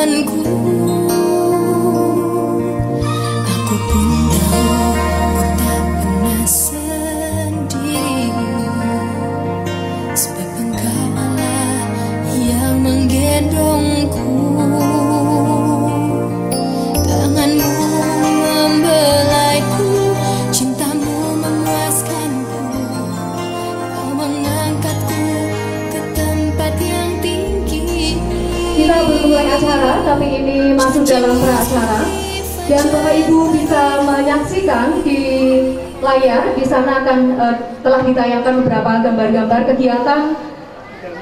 tanganku. Aku pun tahu ku tak pernah sendiri, sebab engkaulah yang menggendongku. Tanganmu membelaiku, cintamu memuaskanku. Kau mengangkatku ke tempat yang tinggi. Kita bermulai acara, tapi ini masuk dalam pra-acara. Dan Bapak Ibu bisa menyaksikan di layar, di sana akan telah ditayangkan beberapa gambar-gambar kegiatan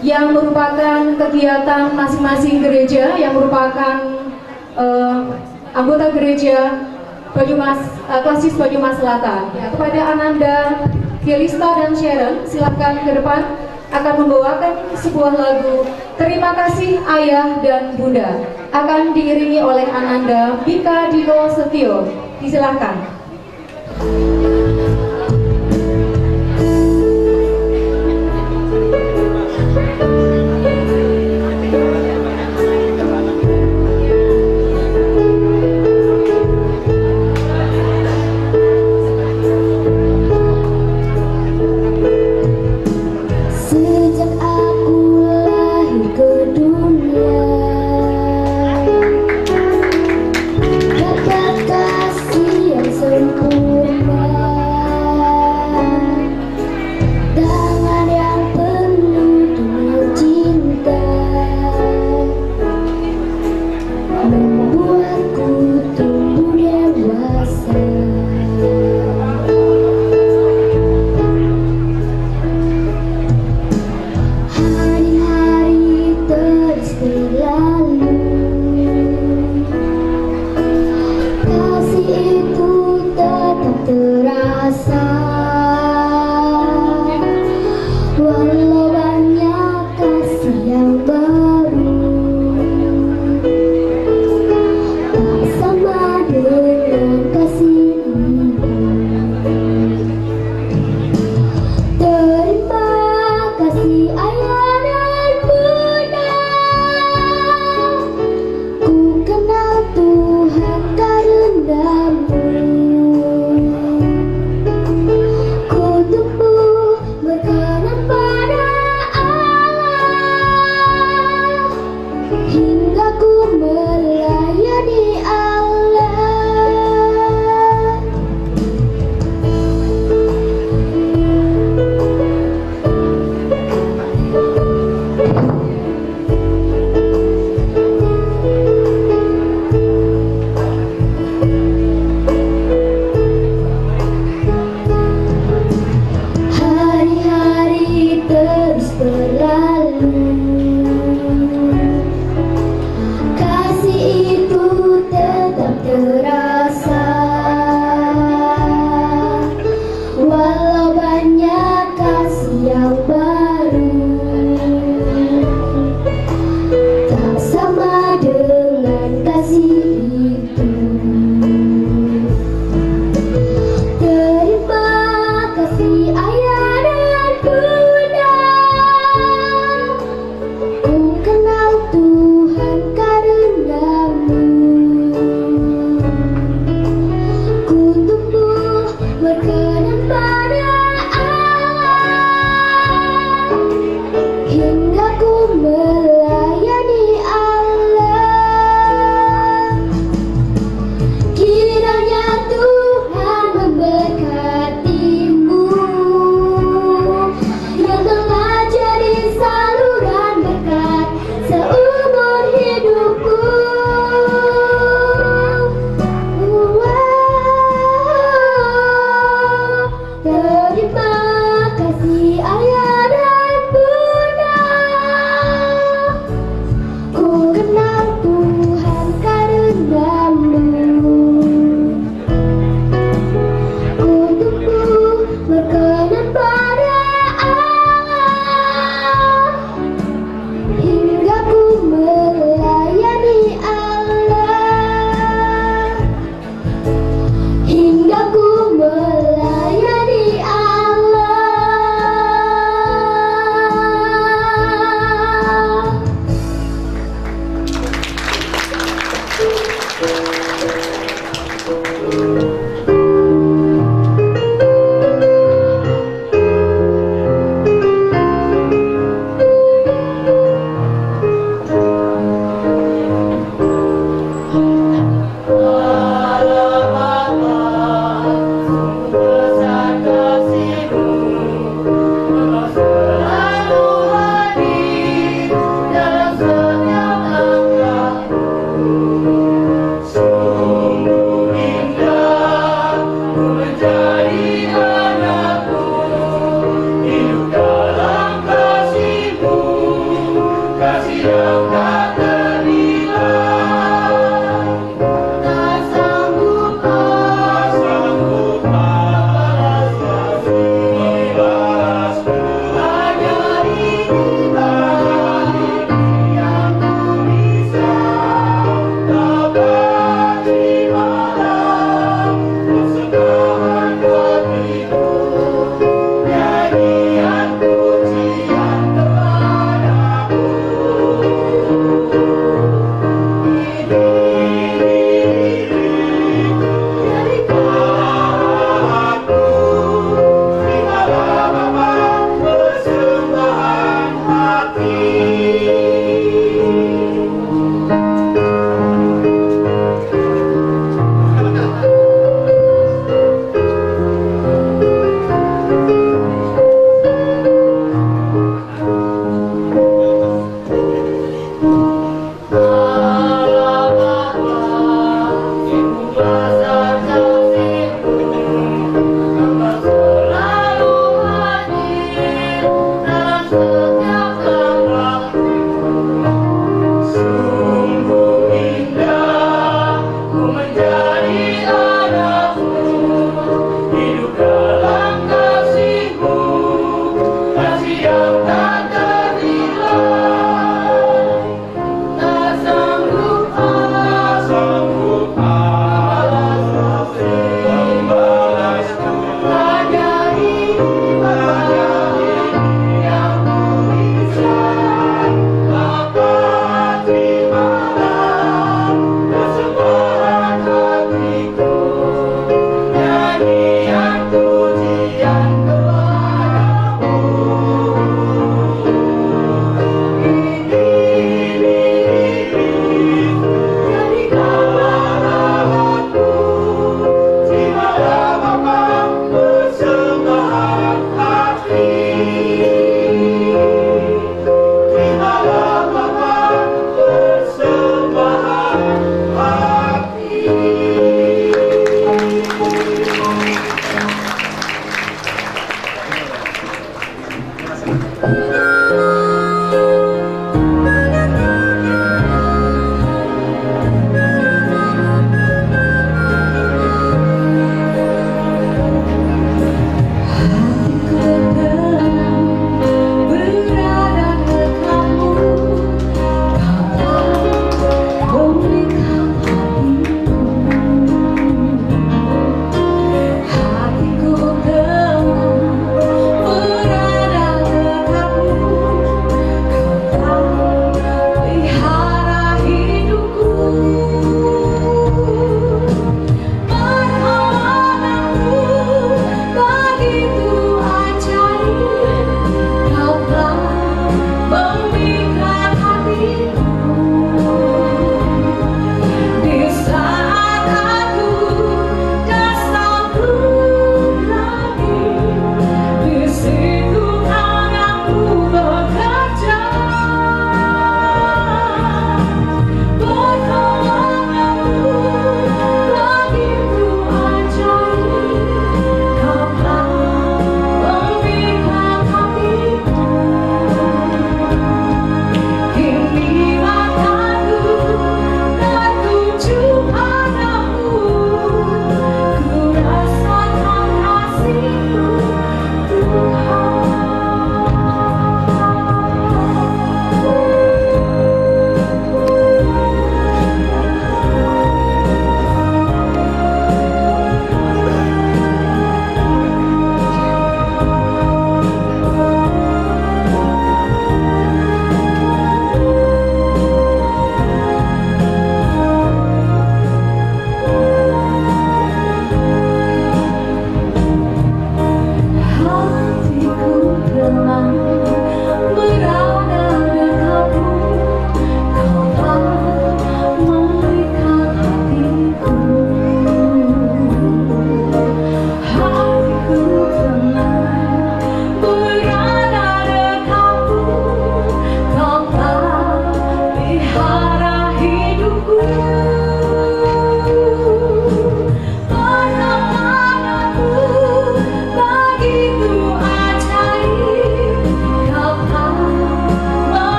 yang merupakan kegiatan masing-masing gereja yang merupakan anggota gereja Banyumas, Klasis Banyumas Selatan. Ya, kepada Ananda, Gelista dan Sharon, silakan ke depan akan membawakan sebuah lagu Terima Kasih Ayah dan Bunda, akan diiringi oleh Ananda Bika Dino Setio. Disilahkan. Dapat kasih yang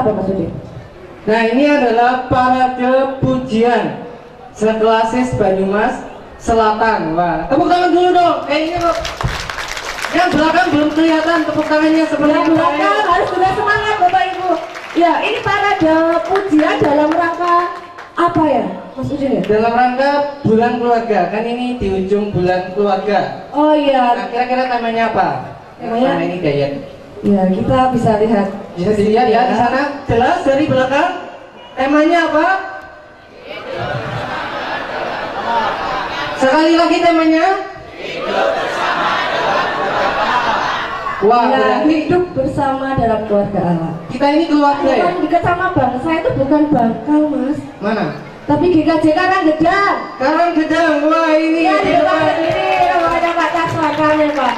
apa Mas Udin? Nah, ini adalah parade pujian seklasis Banyumas Selatan. Wah, tepuk tangan dulu dong. Kayaknya kok yang belakang belum kelihatan tepuk tangannya seperti Yang itu. belakang harus sudah semangat Bapak Ibu. Ya, ini parade pujian dalam rangka apa ya Mas Udin ya? Dalam rangka bulan keluarga, kan ini di ujung bulan keluarga. Oh Nah, iya. kira-kira temanya apa? Temanya? Nah, ini Dayat. Ya, kita bisa lihat. Bisa dilihat ya di sana jelas dari belakang. Temanya apa? Sekali lagi temanya. Wah, Ya, berarti hidup bersama dalam keluarga Allah. kita ini keluarga ya? Yang dekat sama bangsa itu bukan Bangkal Mas, Mana? tapi GKJ Karanggedang. Karanggedang. Wah, ini Ya, di di depan depan. sendiri ada Pak Taswakannya Pak.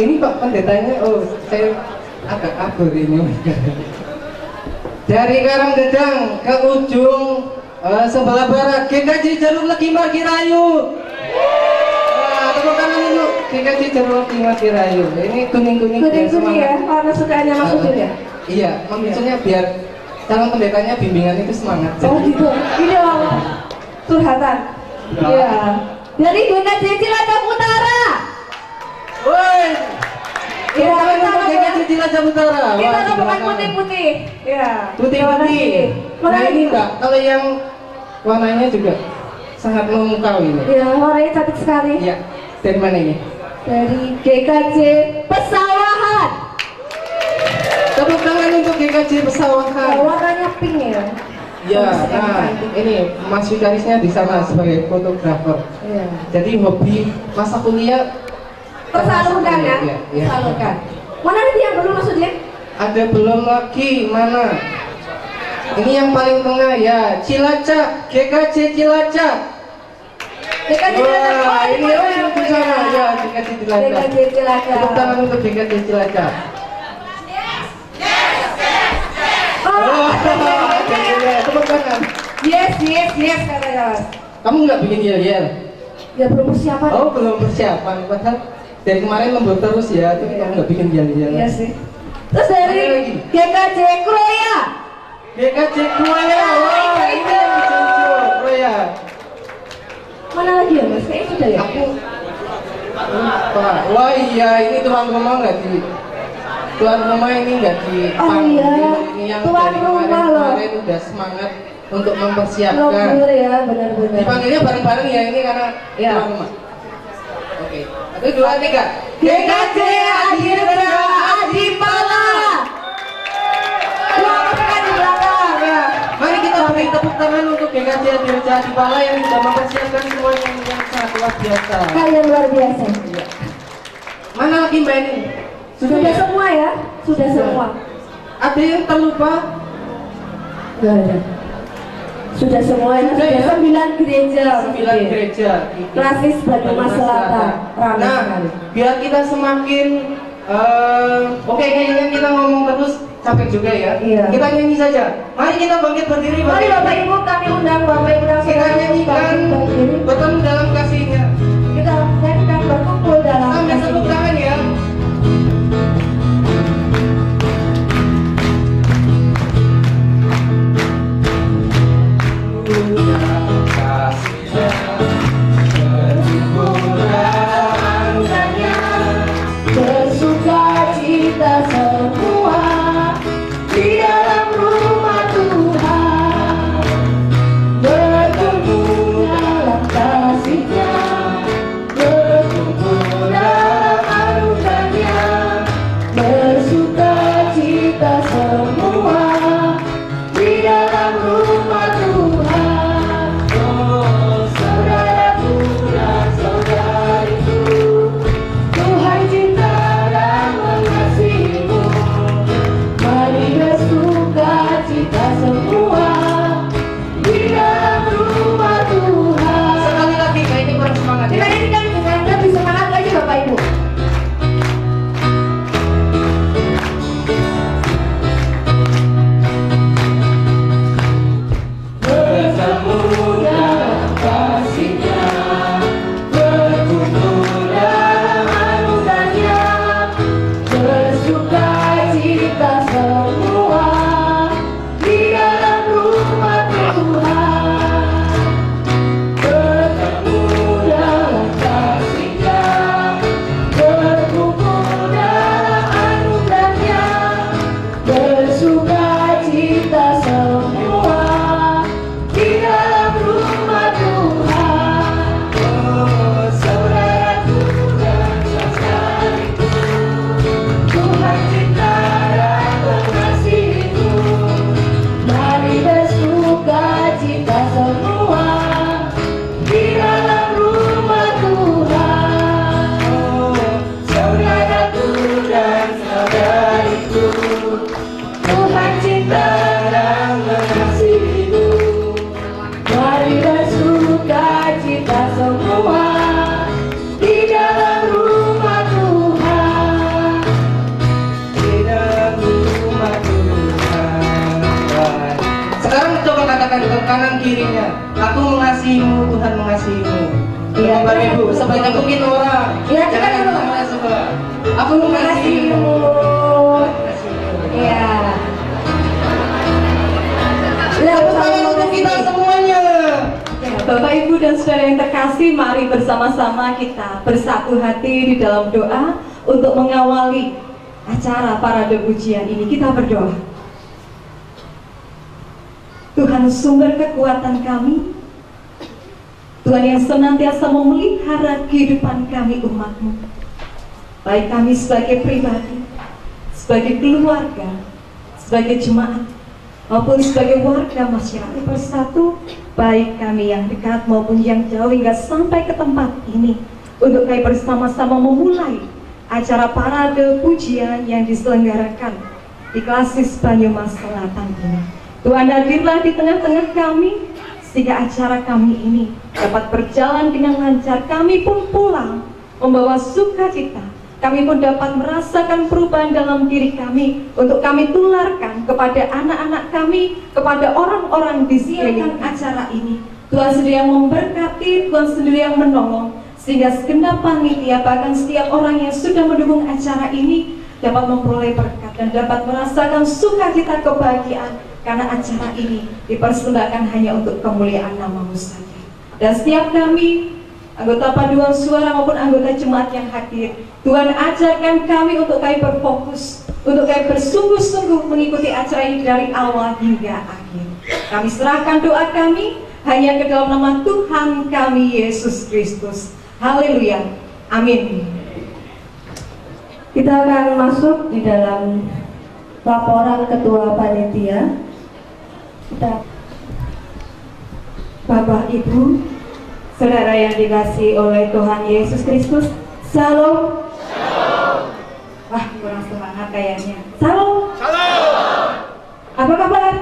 Ini Pak pendetanya, oh saya agak kabur ini. Dari Karanggedang ke ujung sebelah barat GKJ Jalur Legi Margirayu. Wah, tepuk tangan untuk GKJ Jalur Legi Margirayu. Ini kuning-kuning biar Kuning-kuning ya, semangat. warna sukaannya Mas Udin ya. Iya, maksudnya biar calon pendetanya bimbingan itu semangat. Oh gitu. Ini Allah curhatan. Iya. Dari GKJ Cilacap Utara. Woi, Ya, tepuk tangan kita untuk GKJ Cilacap Utara. kita Wah, rombongan sebelah kanan. putih-putih. Ya. Putih-putih. Terima Nah kasih. ini Mbak, kalau yang warnanya juga sangat memukau ini. Ya, warnanya cantik sekali. Iya, dari mana ini? Dari GKJ Pesawahan. Tepuk tangan untuk GKJ Ya, Pesawahan. warnanya pink ya. Ya, Bagus, nah cantik. ini Mas Vikarisnya di sana sebagai fotografer. Iya. Jadi hobi masa kuliah Tersalurkan ya. Iya, iya. Tersalurkan. Mana nanti yang belum maksudnya? Ada belum lagi mana? Ini yang paling tengah ya, Cilacap, GKJ Cilacap. GKJ Cilacap. Wah, ini Oh, yang di sana ya, GKJ Cilacap. GKJ Cilacap. Tepuk tangan untuk GKJ Cilacap. Oh, Tepuk tangan. yes, yes, yes katanya Mas. Kamu nggak bikin yel-yel? Ya belum persiapan. Oh, belum persiapan. Padahal dari kemarin lembur terus ya, tapi kamu nggak bikin yel-yel. Iya sih. Terus dari Ada lagi? GKJ Kroya. GKJ Kroya. Wah, ini yang hijau-hijau, Kroya. Mana lagi ya Mas? Kayaknya sudah ya. Aku lupa. Wah iya, ini tuan rumah nggak di tuan rumah ini nggak di Oh iya, ini yang tuan dari rumah loh. kemarin udah semangat untuk mempersiapkan. Lembur ya, benar-benar. Dipanggilnya bareng-bareng ya ini karena Ya. tuan rumah. Oke, 1, 2, 3. GKJ Adira Adipala. Wah, kan di belakang ya. Mari kita beri tepuk tangan untuk GKJ Dirja Adipala yang sudah mempersiapkan semuanya yang sangat luar biasa. Kalian luar biasa. Iya. Mana lagi Mbak ini? Sudah ya? semua ya? Sudah semua. Ada yang terlupa? Gak ada. Sudah semua ya? Sudah ya? 9 gereja. 9 gereja. Klasis Banyumas Selatan. Ramai Nah, sekali. biar kita semakin oke, kayaknya kita ngomong terus capek juga ya. Iya. Kita nyanyi saja. Mari kita bangkit berdiri. Mari Bapak Ibu, kami undang Bapak Ibu dan Kita Saudara nyanyikan bangkit berdiri. bertemu dalam kasihnya. Kita nyanyikan berkumpul dalam Sampai tepuk kasih. tangan ya. Bersuka cita semua di dalam rumah Tuhan, berkumpul dalam kasih-Nya, berkumpul dalam katakan ke kanan kirinya, aku mengasihimu, Tuhan mengasihimu. Iya, Bapak Ibu, sebanyak mungkin orang. Iya, kita jangan dulu. salah semua. Aku mengasihimu. Iya. Tepuk tangan untuk kita semuanya. Bapak, Ibu, dan saudara yang terkasih, mari bersama-sama kita bersatu hati di dalam doa untuk mengawali acara parade pujian ini. Kita berdoa. Tuhan, sumber kekuatan kami, Tuhan yang senantiasa memelihara kehidupan kami umat-Mu, baik kami sebagai pribadi, sebagai keluarga, sebagai jemaat, maupun sebagai warga masyarakat bersatu, baik kami yang dekat maupun yang jauh, hingga sampai ke tempat ini untuk kami bersama-sama memulai acara parade pujian yang diselenggarakan di Klasis Banyumas Selatan ini. Tuhan, hadirlah di tengah-tengah kami sehingga acara kami ini dapat berjalan dengan lancar. Kami pun pulang membawa sukacita. Kami pun dapat merasakan perubahan dalam diri kami untuk kami tularkan kepada anak-anak kami, kepada orang-orang di sekeliling acara ini. Tuhan sendiri yang memberkati, Tuhan sendiri yang menolong, sehingga segenap panitia, bahkan setiap orang yang sudah mendukung acara ini dapat memperoleh berkat dan dapat merasakan sukacita kebahagiaan, karena acara ini dipersembahkan hanya untuk kemuliaan nama-Mu saja. Dan setiap kami, anggota paduan suara maupun anggota jemaat yang hadir, Tuhan ajarkan kami untuk kami berfokus, untuk kami bersungguh-sungguh mengikuti acara ini dari awal hingga akhir. Kami serahkan doa kami hanya ke dalam nama Tuhan kami Yesus Kristus. Haleluya, amin. Kita akan masuk di dalam laporan ketua panitia. Bapak, Ibu, saudara yang dikasihi oleh Tuhan Yesus Kristus, Salam. Wah, kurang semangat kayaknya. Salam. Apa kabar?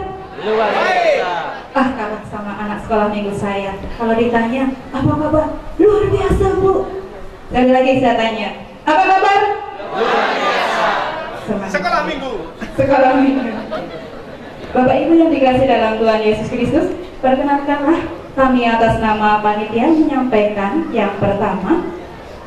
Luar biasa. Kalah sama anak sekolah minggu saya. Kalau ditanya, apa kabar? Luar biasa, Bu. Sekali lagi saya tanya, apa kabar? Luar biasa. Sekolah minggu. Sekolah minggu. Bapak Ibu yang dikasihi dalam Tuhan Yesus Kristus, perkenankanlah kami atas nama panitia menyampaikan yang pertama,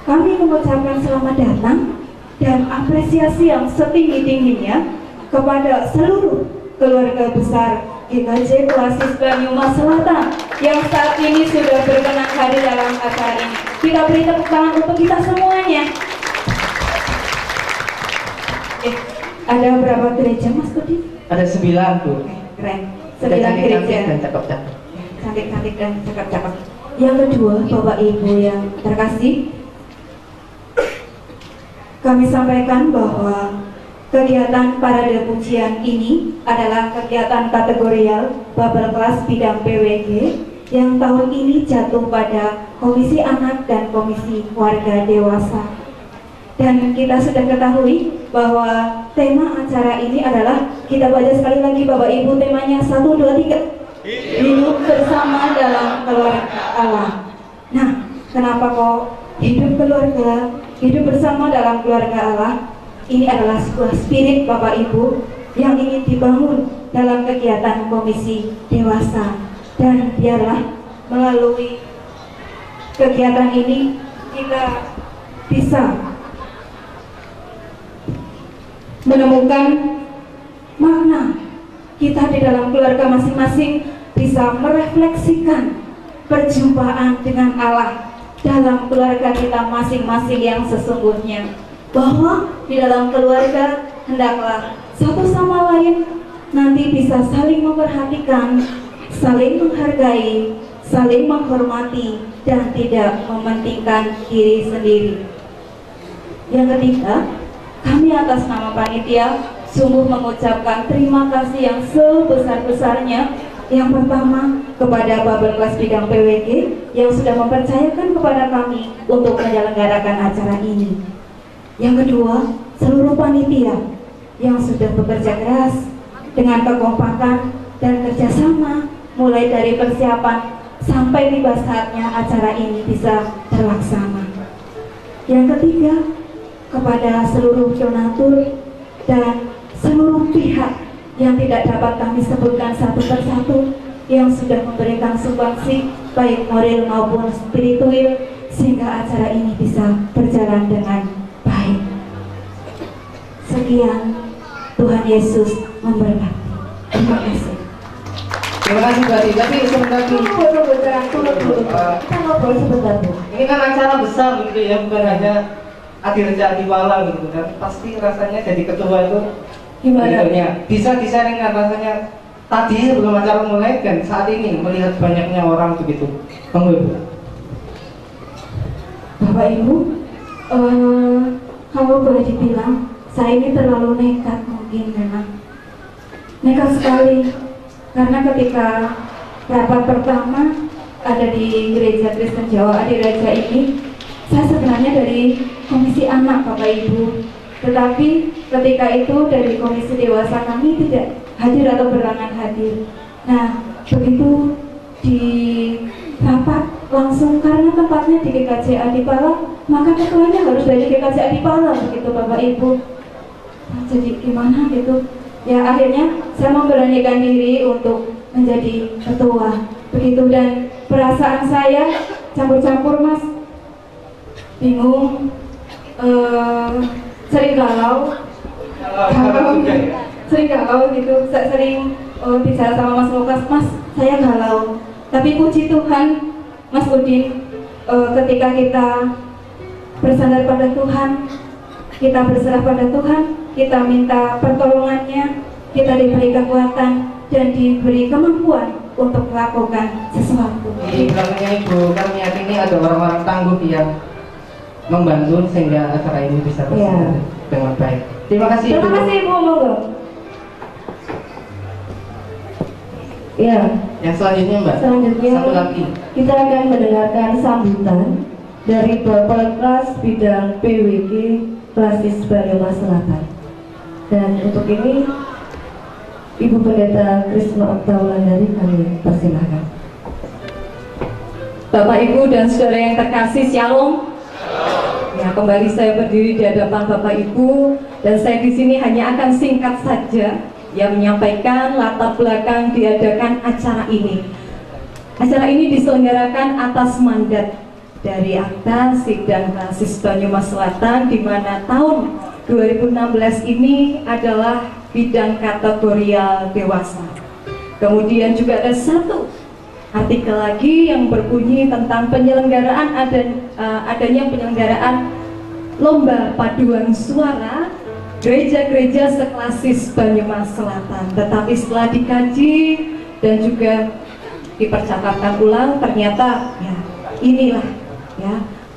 kami mengucapkan selamat datang dan apresiasi yang setinggi-tingginya kepada seluruh keluarga besar GKJ Klasis Banyumas Selatan yang saat ini sudah berkenan hadir dalam acara ini. Kita beri tepuk tangan untuk kita semuanya. Ada berapa gereja, Mas Kudi? Ada 9 tuh. Keren. 9 gereja. Dan cakep-cakep. Cantik-cantik dan cakep-cakep. Yang kedua, Bapak Ibu yang terkasih, kami sampaikan bahwa kegiatan parade pujian ini adalah kegiatan kategorial Babel Kelas Bidang PWG yang tahun ini jatuh pada Komisi Anak dan Komisi Warga Dewasa. Dan kita sudah ketahui bahwa tema acara ini adalah, kita baca sekali lagi Bapak Ibu, temanya 1, 2, 3, hidup bersama dalam keluarga Allah. Nah, kenapa kok hidup keluarga, hidup bersama dalam keluarga Allah? Ini adalah sebuah spirit Bapak Ibu yang ingin dibangun dalam kegiatan Komisi Dewasa. Dan biarlah melalui kegiatan ini kita bisa menemukan makna kita di dalam keluarga masing-masing, bisa merefleksikan perjumpaan dengan Allah dalam keluarga kita masing-masing yang sesungguhnya, bahwa di dalam keluarga hendaklah satu sama lain nanti bisa saling memperhatikan, saling menghargai, saling menghormati, dan tidak mementingkan diri sendiri. Yang ketiga, kami atas nama panitia sungguh mengucapkan terima kasih yang sebesar-besarnya. Yang pertama, kepada Babel Kelas Bidang PWG yang sudah mempercayakan kepada kami untuk menyelenggarakan acara ini. Yang kedua, seluruh panitia yang sudah bekerja keras dengan kekompakan dan kerjasama, mulai dari persiapan sampai tiba saatnya acara ini bisa terlaksana. Yang ketiga, kepada seluruh donatur dan seluruh pihak yang tidak dapat kami sebutkan satu persatu, yang sudah memberikan sumbangsi baik moral maupun spiritual sehingga acara ini bisa berjalan dengan baik. Sekian, Tuhan Yesus memberkati. Terima kasih. Terima kasih Mbak Di. Tapi sebentar dulu. Kita ngobrol sebentar, Bu. Ini kan acara besar gitu ya, bukan hanya Adireja Adiwala gitu kan. Pasti rasanya jadi ketua itu Gimana? Bisa disaringkan rasanya tadi sebelum acara mulai dan saat ini melihat banyaknya orang begitu. Monggo. Bapak Ibu, kalau boleh dibilang saya ini terlalu nekat, mungkin memang nekat sekali, karena ketika rapat pertama ada di Gereja Kristen Jawa Adireja ini, saya sebenarnya dari Komisi Anak Bapak Ibu, tetapi ketika itu dari Komisi Dewasa kami tidak hadir atau berhalangan hadir. Nah, begitu di rapat langsung karena tempatnya di GKJ Adipala, maka ketuanya harus dari GKJ Adipala begitu Bapak Ibu. Nah, jadi gimana gitu? Ya akhirnya saya memberanikan diri untuk menjadi ketua begitu, dan perasaan saya campur-campur Mas, bingung, sering galau gitu. Saya sering bicara sama Mas Lukas, Mas saya galau. Tapi puji Tuhan Mas Udin, ketika kita bersandar pada Tuhan, kita berserah pada Tuhan, kita minta pertolongannya, kita diberi kekuatan dan diberi kemampuan untuk melakukan sesuatu. Di belakangnya Ibu, kami yakini ada orang-orang tangguh yang membantu sehingga acara ini bisa berjalan dengan baik. Terima kasih Ibu. Terima kasih Ibu, monggo. Ya. Yang selanjutnya Mbak. Selanjutnya satu lagi. Kita akan mendengarkan sambutan dari Bapak Kelas Bidang PWG Klasis Banyumas Selatan. Dan untuk ini Ibu Pendeta Krisma Oktawulandari kami persilahkan. Bapak Ibu dan saudara yang terkasih, Shalom. Ya, kembali saya berdiri di hadapan Bapak Ibu, dan saya di sini hanya akan singkat saja yang menyampaikan latar belakang diadakan acara ini. Acara ini diselenggarakan atas mandat dari Akta Sidang Klasis Banyumas Selatan, di mana tahun 2016 ini adalah bidang kategorial dewasa. Kemudian juga ada satu artikel lagi yang berbunyi tentang penyelenggaraan adanya penyelenggaraan lomba paduan suara gereja-gereja seklasis Banyumas Selatan. Tetapi setelah dikaji dan juga dipercakapkan ulang, ternyata ya inilah ya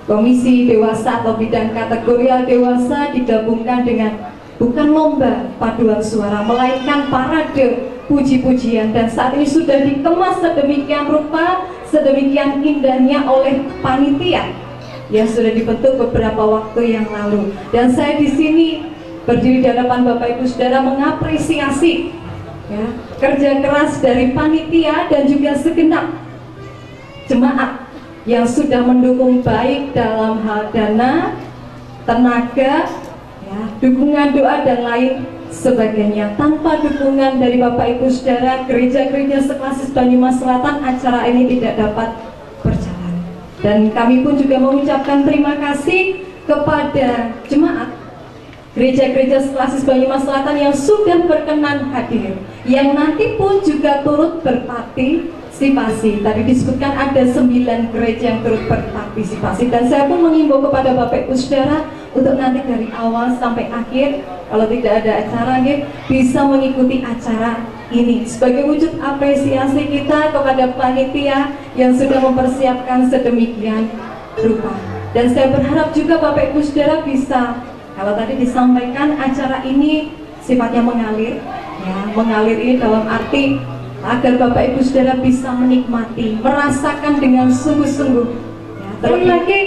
komisi dewasa atau bidang kategorial dewasa digabungkan dengan bukan lomba paduan suara, melainkan parade puji-pujian, dan saat ini sudah dikemas sedemikian rupa, sedemikian indahnya oleh panitia yang sudah dibentuk beberapa waktu yang lalu. Dan saya di sini berdiri di hadapan Bapak Ibu Saudara mengapresiasi ya, kerja keras dari panitia dan juga segenap jemaat yang sudah mendukung baik dalam hal dana, tenaga, ya, dukungan doa dan lain sebagainya. Tanpa dukungan dari Bapak Ibu Saudara, gereja-gereja seklasis Banyumas Selatan, acara ini tidak dapat berjalan. Dan kami pun juga mengucapkan terima kasih kepada jemaat gereja-gereja seklasis Banyumas Selatan yang sudah berkenan hadir, yang nanti pun juga turut berpartisipasi. Tadi disebutkan ada 9 gereja yang turut berpartisipasi, dan saya pun mengimbau kepada Bapak Ibu Saudara untuk nanti dari awal sampai akhir, kalau tidak ada acara, bisa mengikuti acara ini sebagai wujud apresiasi kita kepada panitia yang sudah mempersiapkan sedemikian rupa. Dan saya berharap juga Bapak Ibu Saudara bisa, kalau tadi disampaikan acara ini sifatnya mengalir, ya, mengalir ini dalam arti agar Bapak Ibu Saudara bisa menikmati, merasakan dengan sungguh-sungguh. Ya, terlebih lagi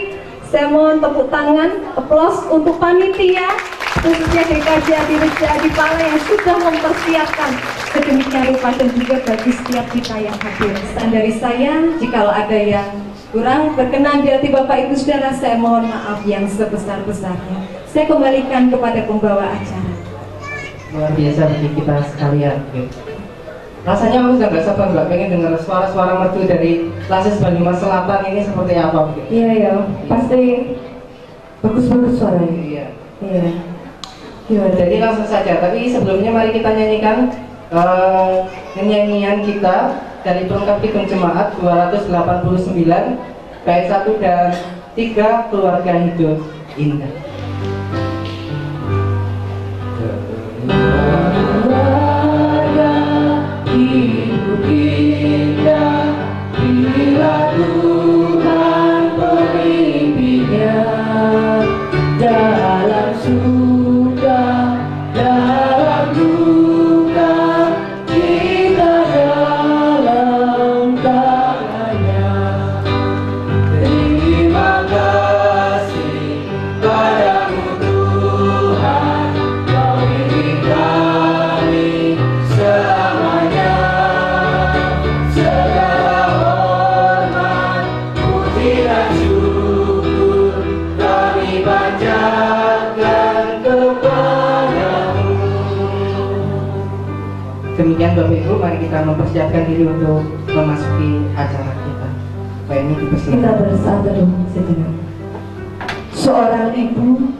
saya mohon tepuk tangan, aplaus untuk panitia, khususnya GKJ Adireja Adipala yang sudah mempersiapkan sedemikian rupa, dan juga bagi setiap kita yang hadir. Pesan dari saya, jikalau ada yang kurang berkenan di hati Bapak Ibu Saudara, saya mohon maaf yang sebesar-besarnya. Saya kembalikan kepada pembawa acara. Luar biasa bagi kita sekalian. Rasanya aku sudah nggak sabar Mbak, pengen dengar suara-suara merdu dari Lasis Banyumas Selatan ini seperti apa begitu? Iya ya, pasti bagus-bagus suaranya. Iya. Iya. Gimana? Jadi langsung saja, tapi sebelumnya mari kita nyanyikan nyanyian kita dari pelengkap Pikun Jemaat 289 bait 1 dan 3 Keluarga Hidup Indah. Keluarga hidup indah bila Tuhan pemimpinnya, dalam suka dalam duka kita dalam tangannya. Terima kasih padamu Tuhan, Kau bimbing kami selamanya. Segala hormat, puji dan syukur kami panjatkan kepadamu. Demikian Bapak Ibu, mari kita mempersiapkan diri untuk memasuki acara kita. Pak ini Kita dipersilakan. bersatu sejenak. Seorang ibu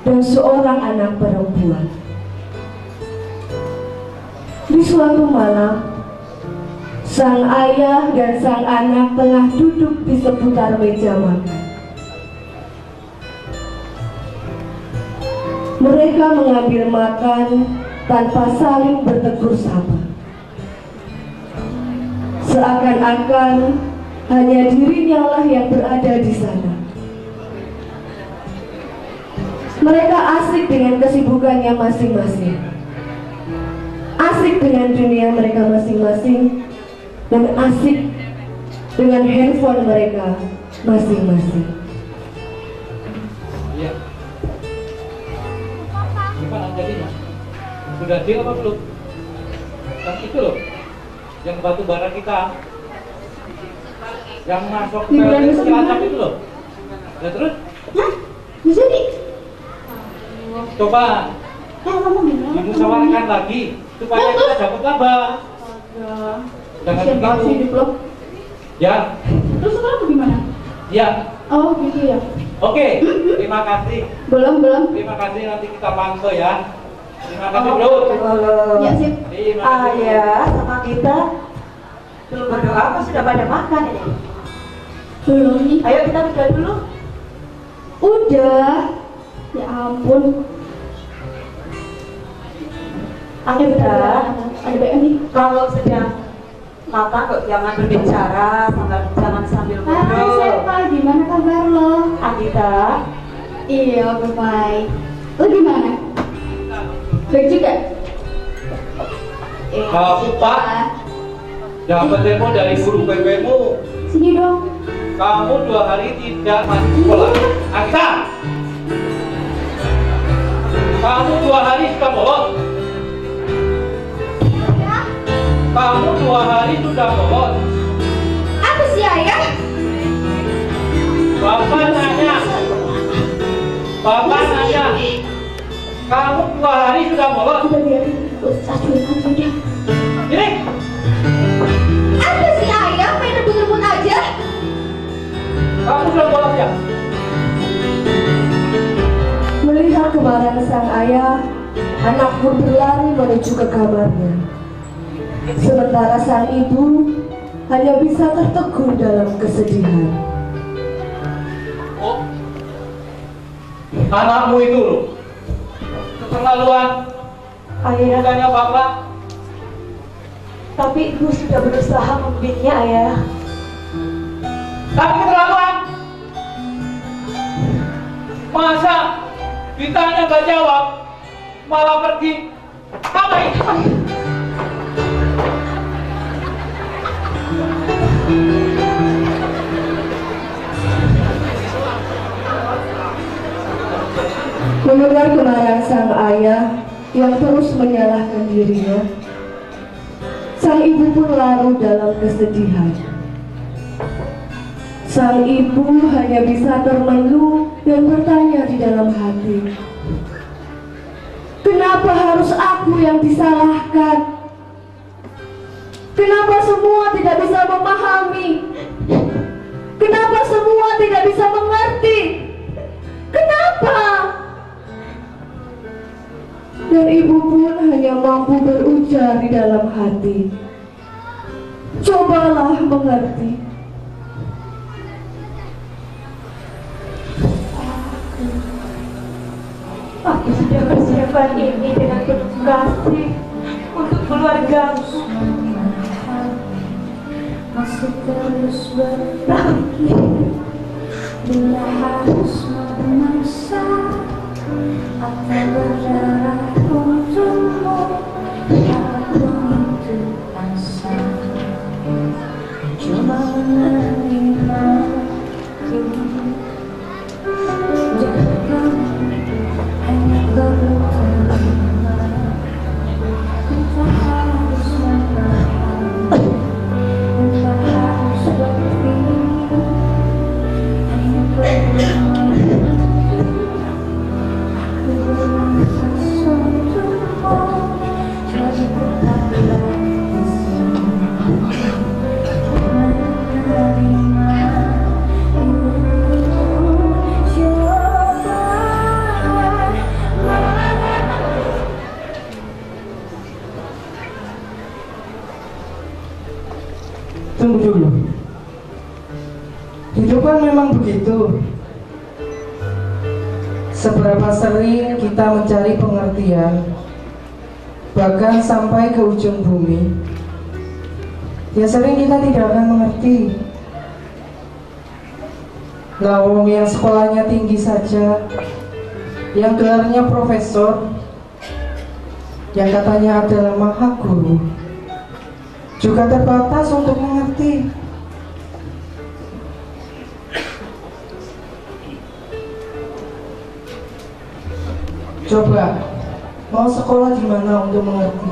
dan seorang anak perempuan. Di suatu malam, sang ayah dan sang anak tengah duduk di seputar meja makan. Mereka mengambil makan tanpa saling bertegur sapa. Seakan-akan hanya dirinya lah yang berada di sana. Mereka asik dengan kesibukannya masing-masing, asik dengan dunia mereka masing-masing, dan asik dengan handphone mereka masing-masing. Iya. Gimana jadinya? Sudah deal apa belum? Yang itu loh, yang batu bara kita, yang masuk ke PLN Cilacap itu loh. Ya terus? Bisa di? Coba dimusyawarahkan lagi supaya kita dapat laba. Jangan begitu. Ya. Terus sekarang gimana? Ya. Oh gitu ya. Oke. Terima kasih. Belum. Terima kasih, nanti kita pantau ya. Terima kasih bro. Ya sip. Terima kasih. Ayah sama kita belum berdoa, apa sudah pada makan ini? Belum nih. Ayo kita berdoa dulu. Udah. Ya ampun. Kita Ada BM nih. kalau sedang makan kok jangan berbicara, jangan sambil Hai ngobrol. Sepa, gimana kabar lo? Agita, Iya, baik. Lo gimana? Baik juga? Kamu Pak, dapat demo dari guru PP-mu. Sini dong. Kamu 2 hari tidak masuk sekolah. Agita, kamu 2 hari sudah bolos. Kamu 2 hari sudah bolos. Apa sih ayah? Bapak nanya. Kamu 2 hari sudah bolos. Udah biarin. Acuin aja deh. Ini. Apa sih ayah? Main rebut-rebut aja. Kamu sudah bolos ya? Melihat kemarahan sang ayah, anak pun berlari menuju ke kamarnya. Sementara sang ibu hanya bisa tertegun dalam kesedihan. Oh. Anakmu itu loh. Keterlaluan. ayah, Bukannya Bapak. tapi ibu sudah berusaha membibitnya ayah. Tapi keterlaluan. Masa ditanya nggak jawab, malah pergi. Apa itu? Mendengar kemarahan sang ayah yang terus menyalahkan dirinya, sang ibu pun larut dalam kesedihan. Sang ibu hanya bisa termenung dan bertanya di dalam hati, kenapa harus aku yang disalahkan? Kenapa semua tidak bisa memahami? Kenapa semua tidak bisa mengerti? Kenapa? Dan ibu pun hanya mampu berujar di dalam hati, cobalah mengerti. Aku sudah persiapkan ini dengan penuh kasih untuk keluargamu. Masih terus berbagi, bila harus memaksa atau berdarah untukmu, apapun itu asa. Coba menerima jangan hanya perlu terima. Kita harus menahan, kita harus berpikir, hanya perlu aku merasa untukmu, jadi tetaplah di sini menerima. Tunggu dulu. Hidup kan memang begitu. Seberapa sering kita mencari pengertian, bahkan sampai ke ujung bumi, ya sering kita tidak akan mengerti. Lawong yang sekolahnya tinggi saja, yang gelarnya profesor, yang katanya adalah maha guru, juga terbatas untuk mengerti. Coba, mau sekolah gimana untuk mengerti?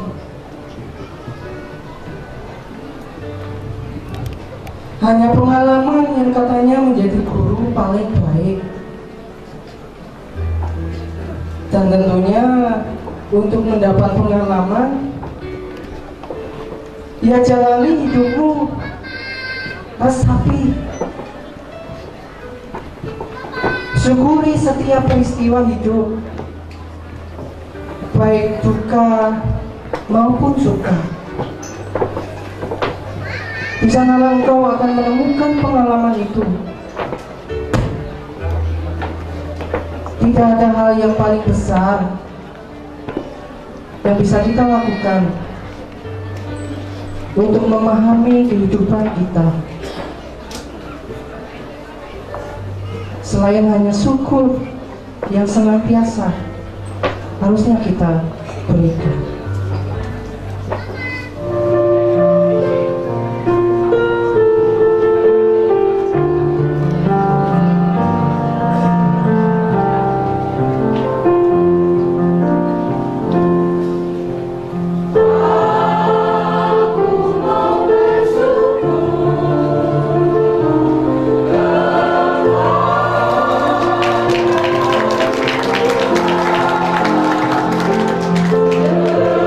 Hanya pengalaman yang katanya menjadi guru paling baik. Dan tentunya untuk mendapat pengalaman, ya jalani hidupmu, resapi, syukuri setiap peristiwa hidup, baik duka maupun suka. Di sanalah engkau akan menemukan pengalaman itu. Tidak ada hal yang paling besar yang bisa kita lakukan untuk memahami kehidupan kita selain hanya syukur yang senantiasa harusnya kita berikan. Aku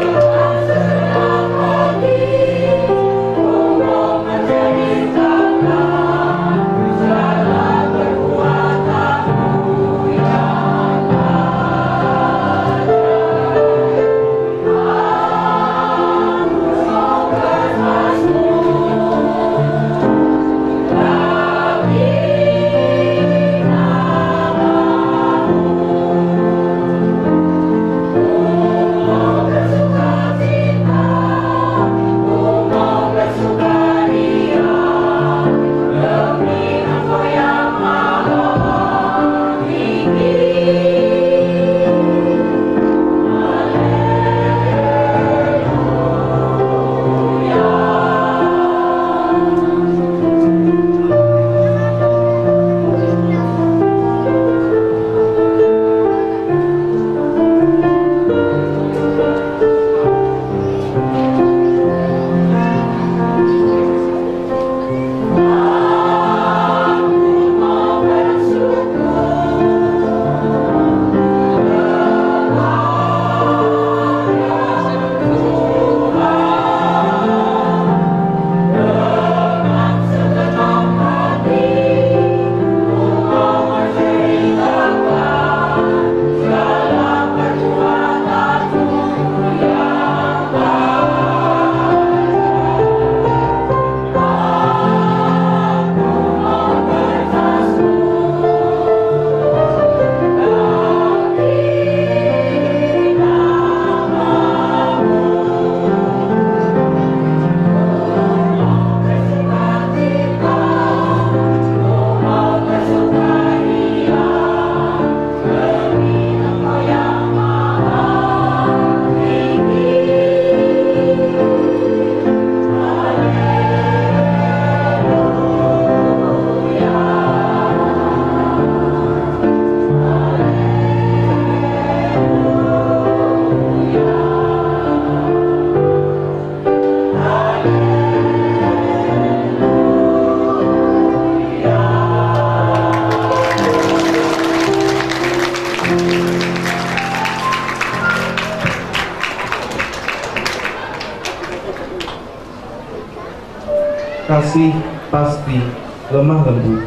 kasih pasti lemah lembut,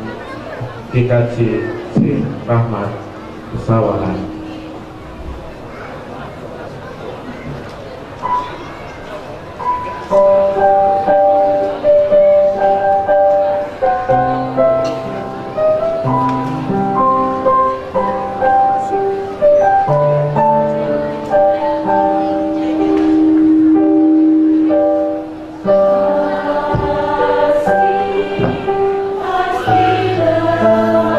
GKJ Sri Rahmat Pesawahan. Pasti dalamku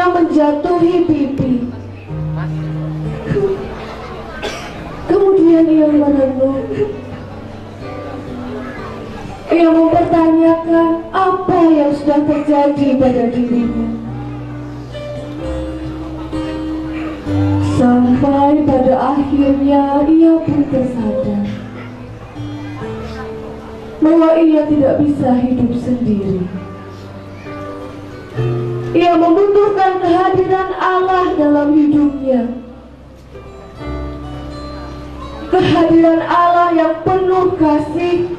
ia menjatuhi pipi. Kemudian ia merenung. Ia mempertanyakan apa yang sudah terjadi pada dirinya. Sampai pada akhirnya ia pun tersadar bahwa ia tidak bisa hidup sendiri. Ia membutuhkan kehadiran Allah dalam hidupnya. Kehadiran Allah yang penuh kasih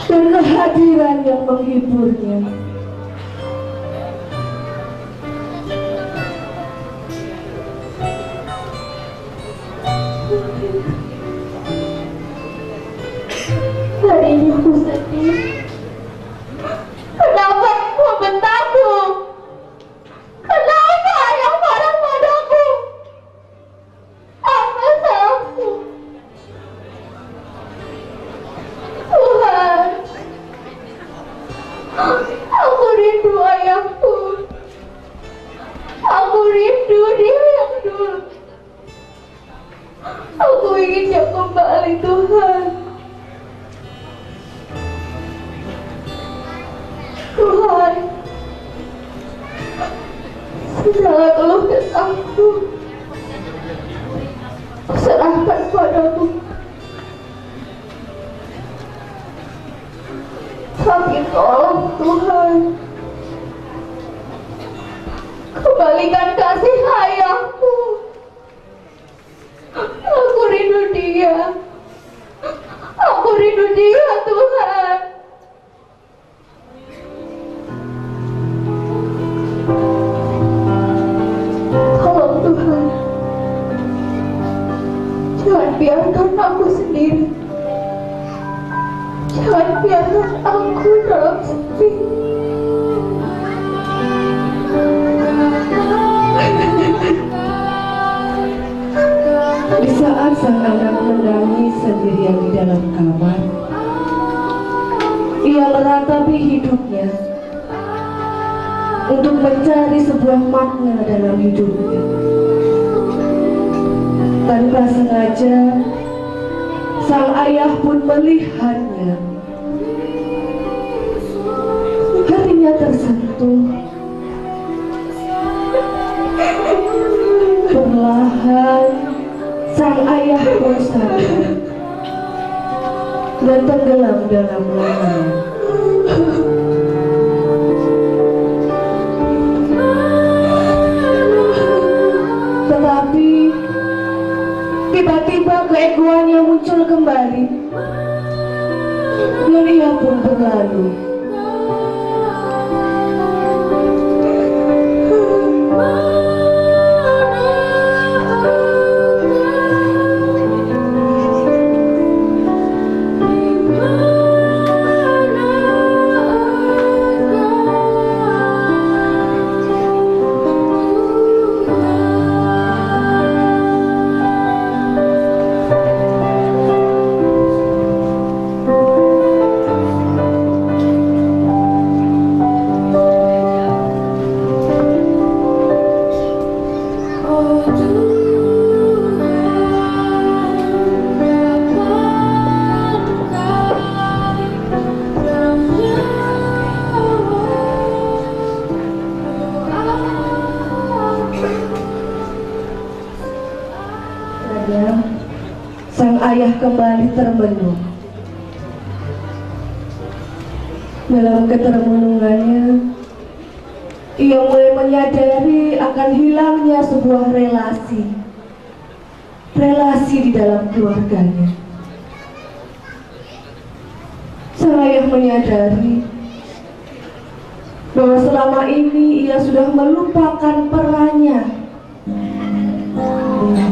dan kehadiran yang menghiburnya. Hari ini aku sedih. Kenapa kau membentakku? Kenapa yang marah padaku? Apa salahku? Tuhan, aku rindu ayahku. Aku rindu dia yang dulu. Aku ingin dia kembali, Tuhan. Tuhan, segala keluh kesahku serahkan padamu. Tapi tolong Tuhan, kembalikan kasih ayahku. Aku rindu dia. Aku rindu dia, Tuhan. Tolong Tuhan, jangan biarkan aku sendiri. Jangan biarkan aku dalam sepi. Di saat sang anak menangis sendirian di dalam kamar, ia meratapi hidupnya untuk mencari sebuah makna dalam hidupnya. Tanpa sengaja, sang ayah pun melihatnya. Hatinya tersentuh. Perlahan, sang ayah pun sadar dan tenggelam dalam lengan. Tetapi tiba-tiba keegoannya muncul kembali dan ia pun berlalu. Sang ayah kembali termenung. Dalam ketermenungannya, ia mulai menyadari akan hilangnya sebuah relasi di dalam keluarganya. Sang ayah menyadari bahwa selama ini ia sudah melupakan perannya,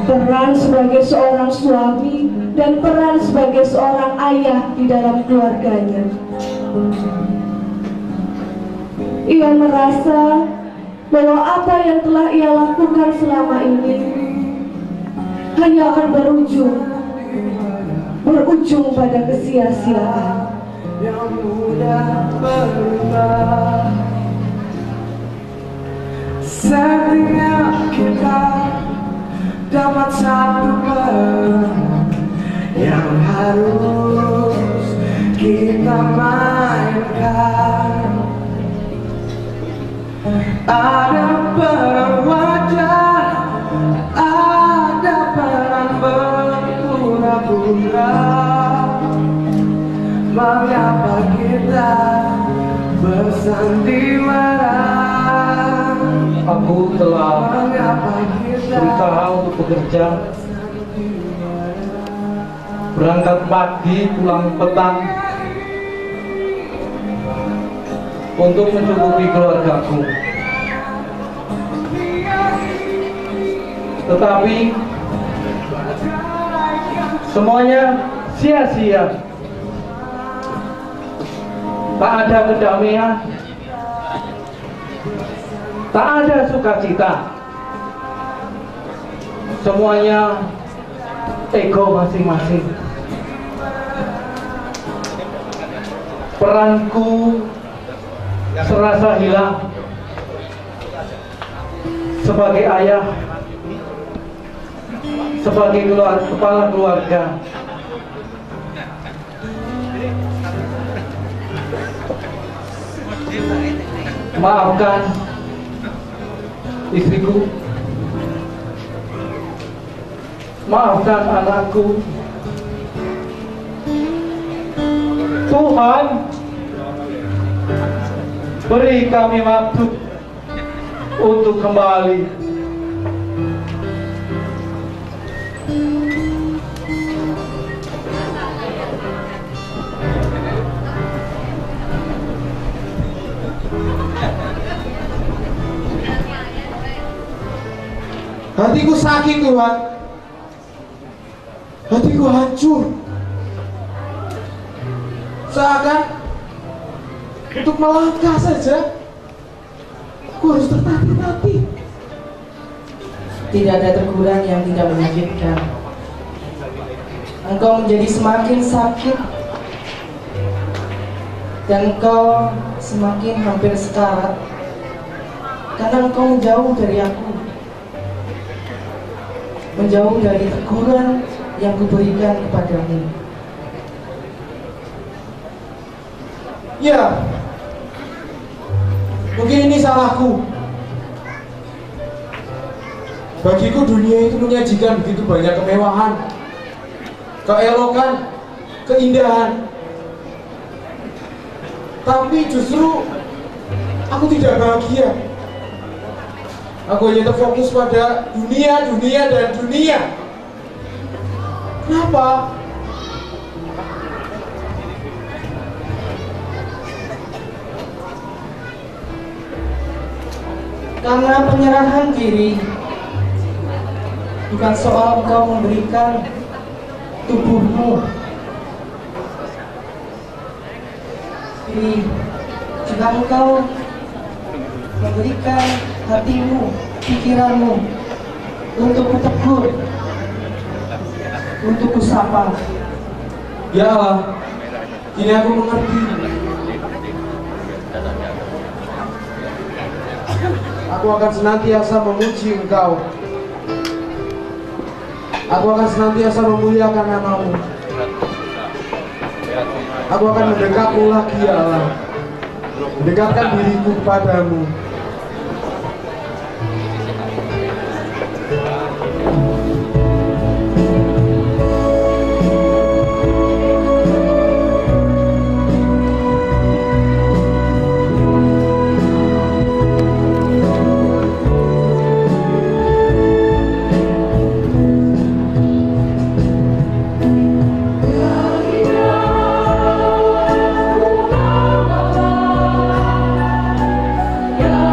peran sebagai seorang suami dan peran sebagai seorang ayah di dalam keluarganya. Ia merasa bahwa apa yang telah ia lakukan selama ini hanya akan berujung pada kesia-siaan. satu peran yang harus kita mainkan. Ada peran wajah, ada peran berpura-pura. Mengapa kita bersandiwara? Aku telah berusaha untuk bekerja, berangkat pagi pulang petang untuk mencukupi keluargaku. Tetapi semuanya sia-sia. Tak ada kedamaian, tak ada sukacita. Semuanya ego masing-masing. Peranku serasa hilang sebagai ayah, sebagai kepala keluarga. Maafkan istriku, maafkan anakku. Tuhan, beri kami waktu untuk kembali. Hatiku sakit Tuhan, hatiku hancur. Seakan untuk melangkah saja aku harus tertatih-tatih. Tidak ada teguran yang tidak menyakitkan. Engkau menjadi semakin sakit dan engkau semakin hampir sekarat karena engkau menjauh dari aku, menjauh dari teguran yang kuberikan kepadamu. Ya, mungkin ini salahku. Bagiku dunia itu menyajikan begitu banyak kemewahan, keelokan, keindahan. Tapi justru aku tidak bahagia. Aku hanya terfokus pada dunia, dunia, dan dunia. Kenapa? Karena penyerahan diri bukan soal engkau memberikan tubuhmu. Ini jika engkau memberikan hatimu, pikiranmu untuk kutegur, untuk kusapa. Ya Allah, kini aku mengerti. Aku akan senantiasa memuji Engkau. Aku akan senantiasa memuliakan nama-Mu. Aku akan mendekatmu lagi ya Allah, mendekatkan diriku kepadamu. Ya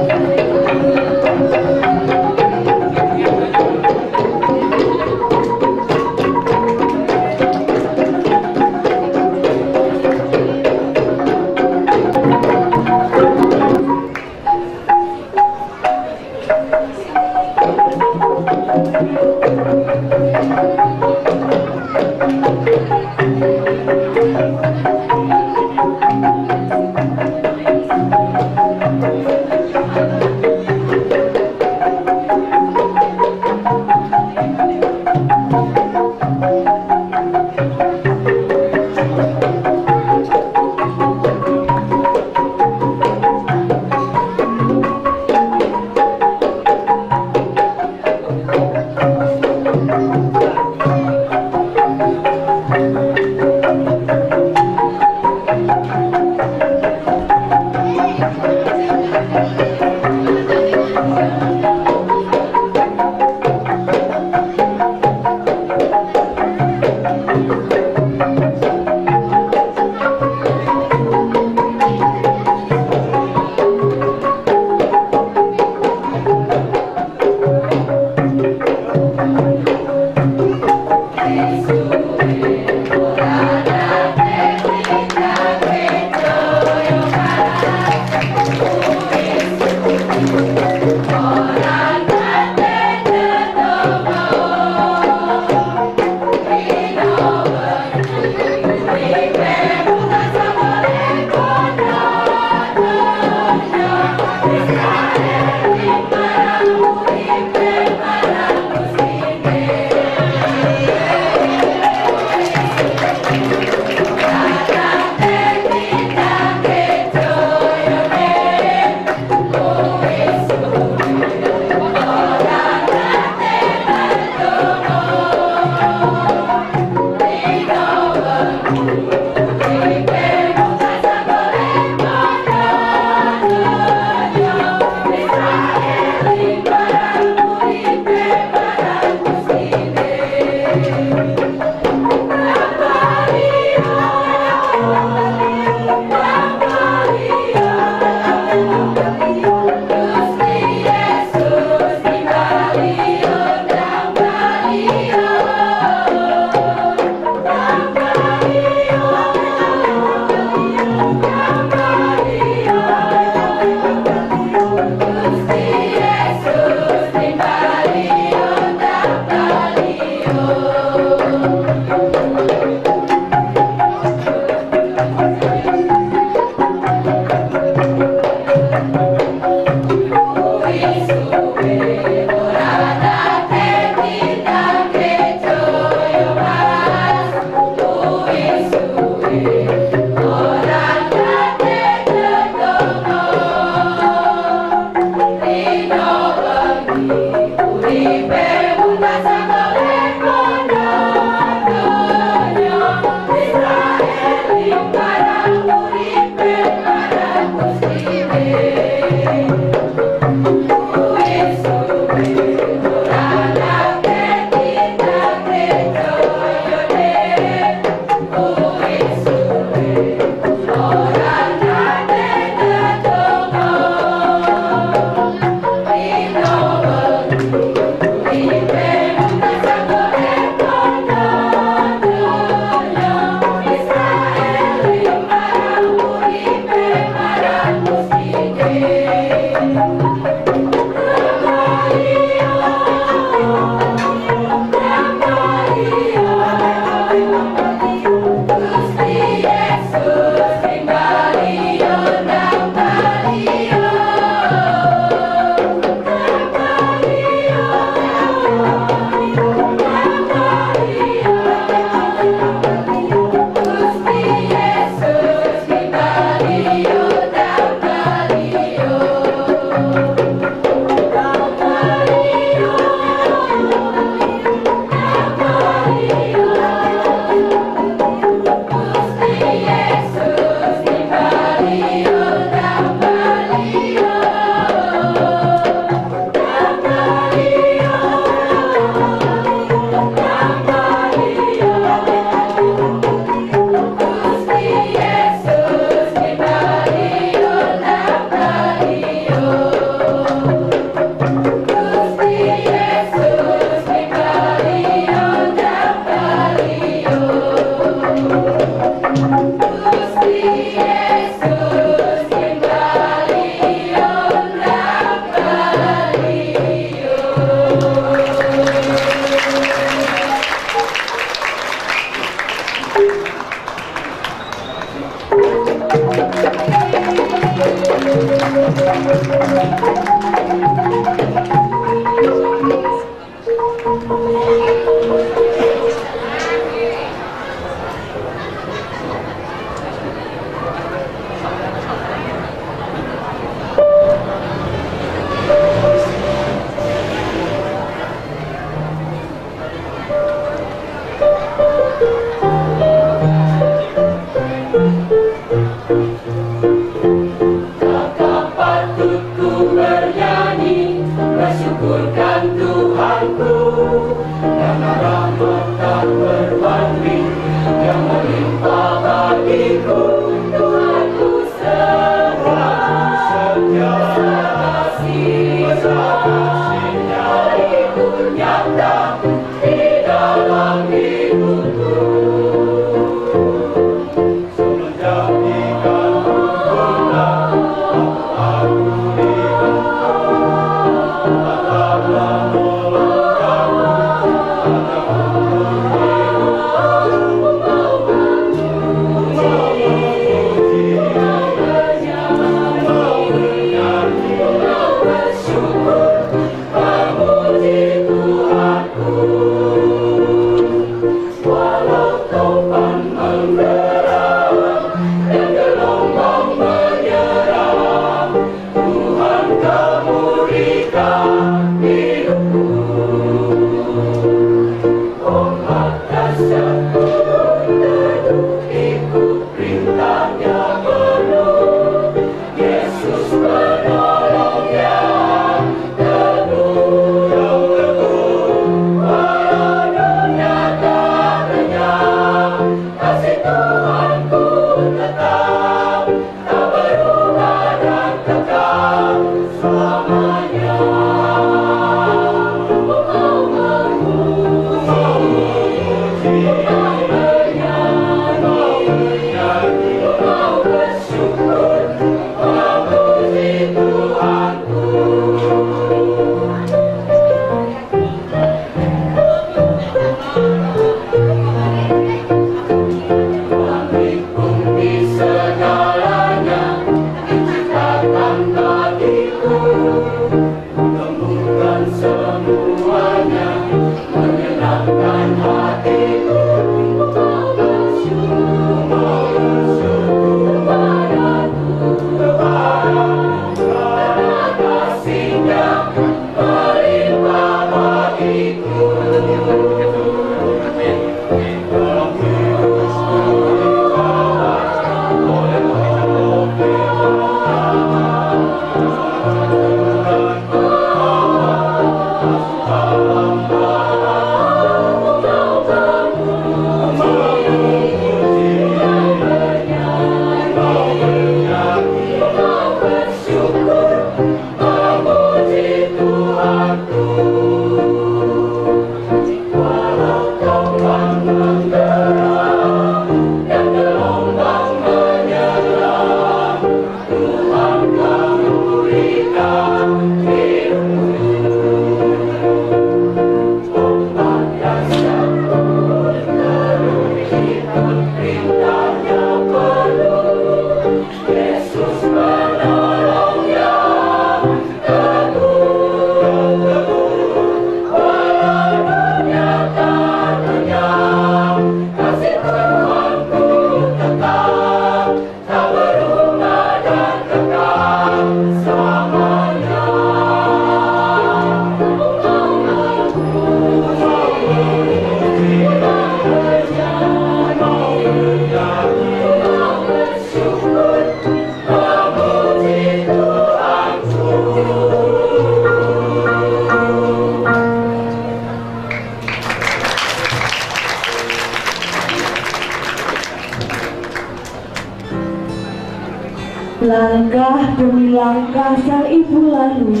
Langkah demi langkah sang ibu lalu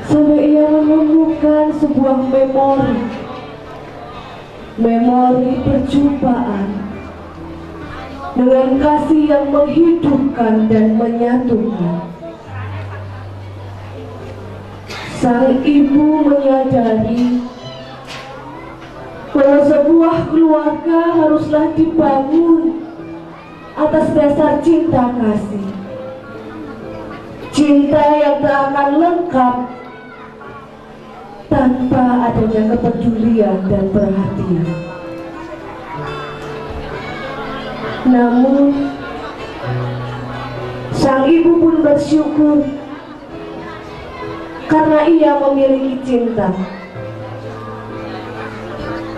sampai ia menemukan sebuah memori perjumpaan dengan kasih yang menghidupkan dan menyatukan. Sang ibu menyadari bahwa sebuah keluarga haruslah dibangun atas dasar cinta kasih, cinta yang tak akan lengkap tanpa adanya kepedulian dan perhatian. Namun sang ibu pun bersyukur karena ia memiliki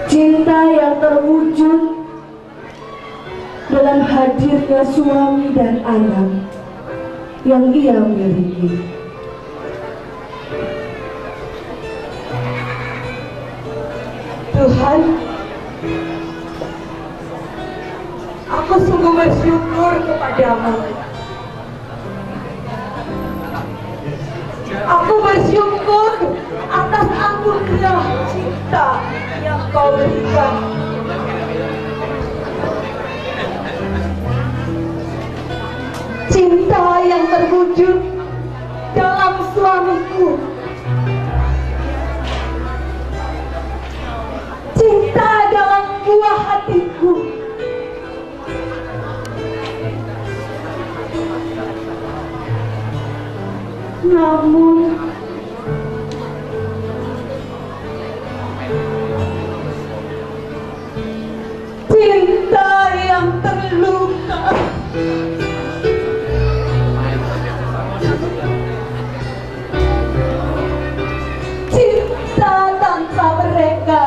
cinta yang terwujud dalam hadirnya suami dan anak yang ia miliki. Tuhan, aku sungguh bersyukur kepadamu. Aku bersyukur atas anugerah cinta yang kau berikan. Cinta yang terwujud dalam suamiku. Cinta dalam buah hatiku. Namun cinta yang terluka, cinta tanpa mereka,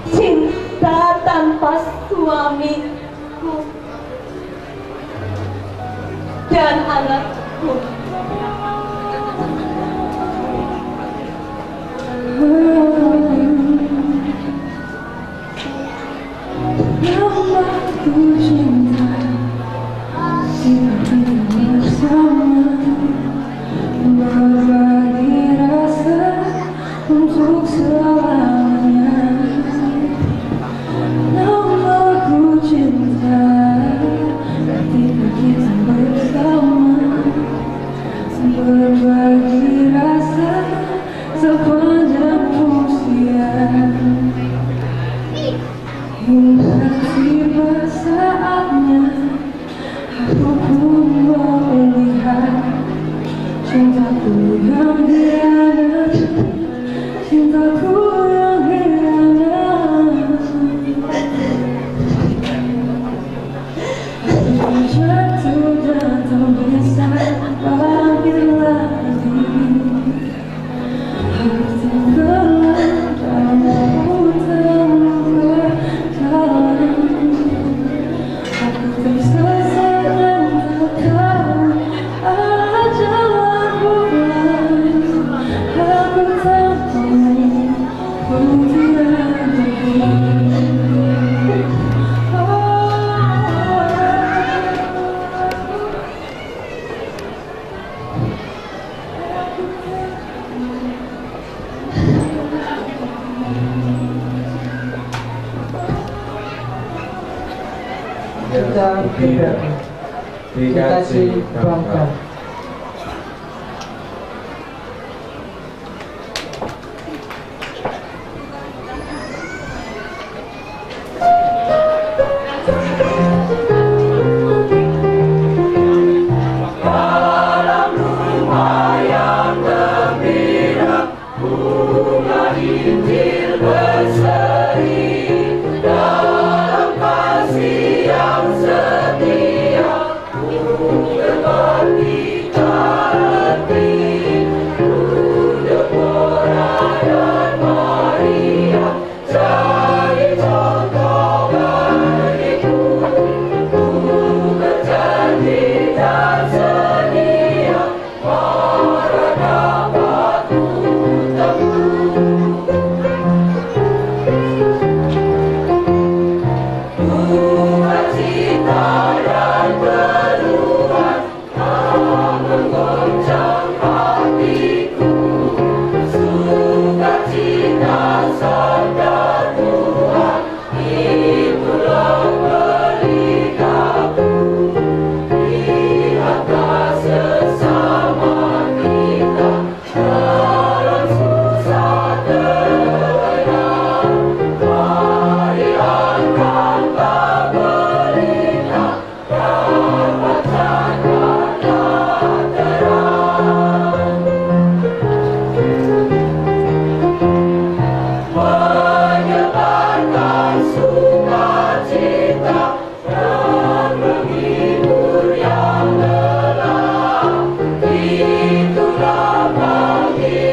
cinta tanpa suamiku dan anakku. Aku cinta kita bersama, berbagi rasa untuk selamanya. Aku cinta ketika kita bersama, berbagi rasa sepanjang usia. Hingga tiba saatnya aku pun melihat cintaku yang hianat, cintaku yang hianat. Aku jatuh dan tak bisa bangkit lagi. Aku tenggelam dalam lautan berjalan. Aku tersesat dan tak tahu arah jalan pulang. Aku tak tahu kemudian kita tidak dikasih bangga. Dalam rumah yang gembira, bunga injil berseri. Dalam kasih yang setia, berbagi arti. Deborah dan Maria jadi contoh bagiku. Ku berjanji dan sedia, mara dapat ku tempuh. Duka cita dan keluhan menggoncang hatiku. Sukacita sabda Tuhan, itulah pelitaku. Lihatlah sesama kita dalam susah terbenam. Mari angkatlah berita, dapatkanlah terang. Menyebarkan sukacita dan menghibur yang lelah. Itulah panggilan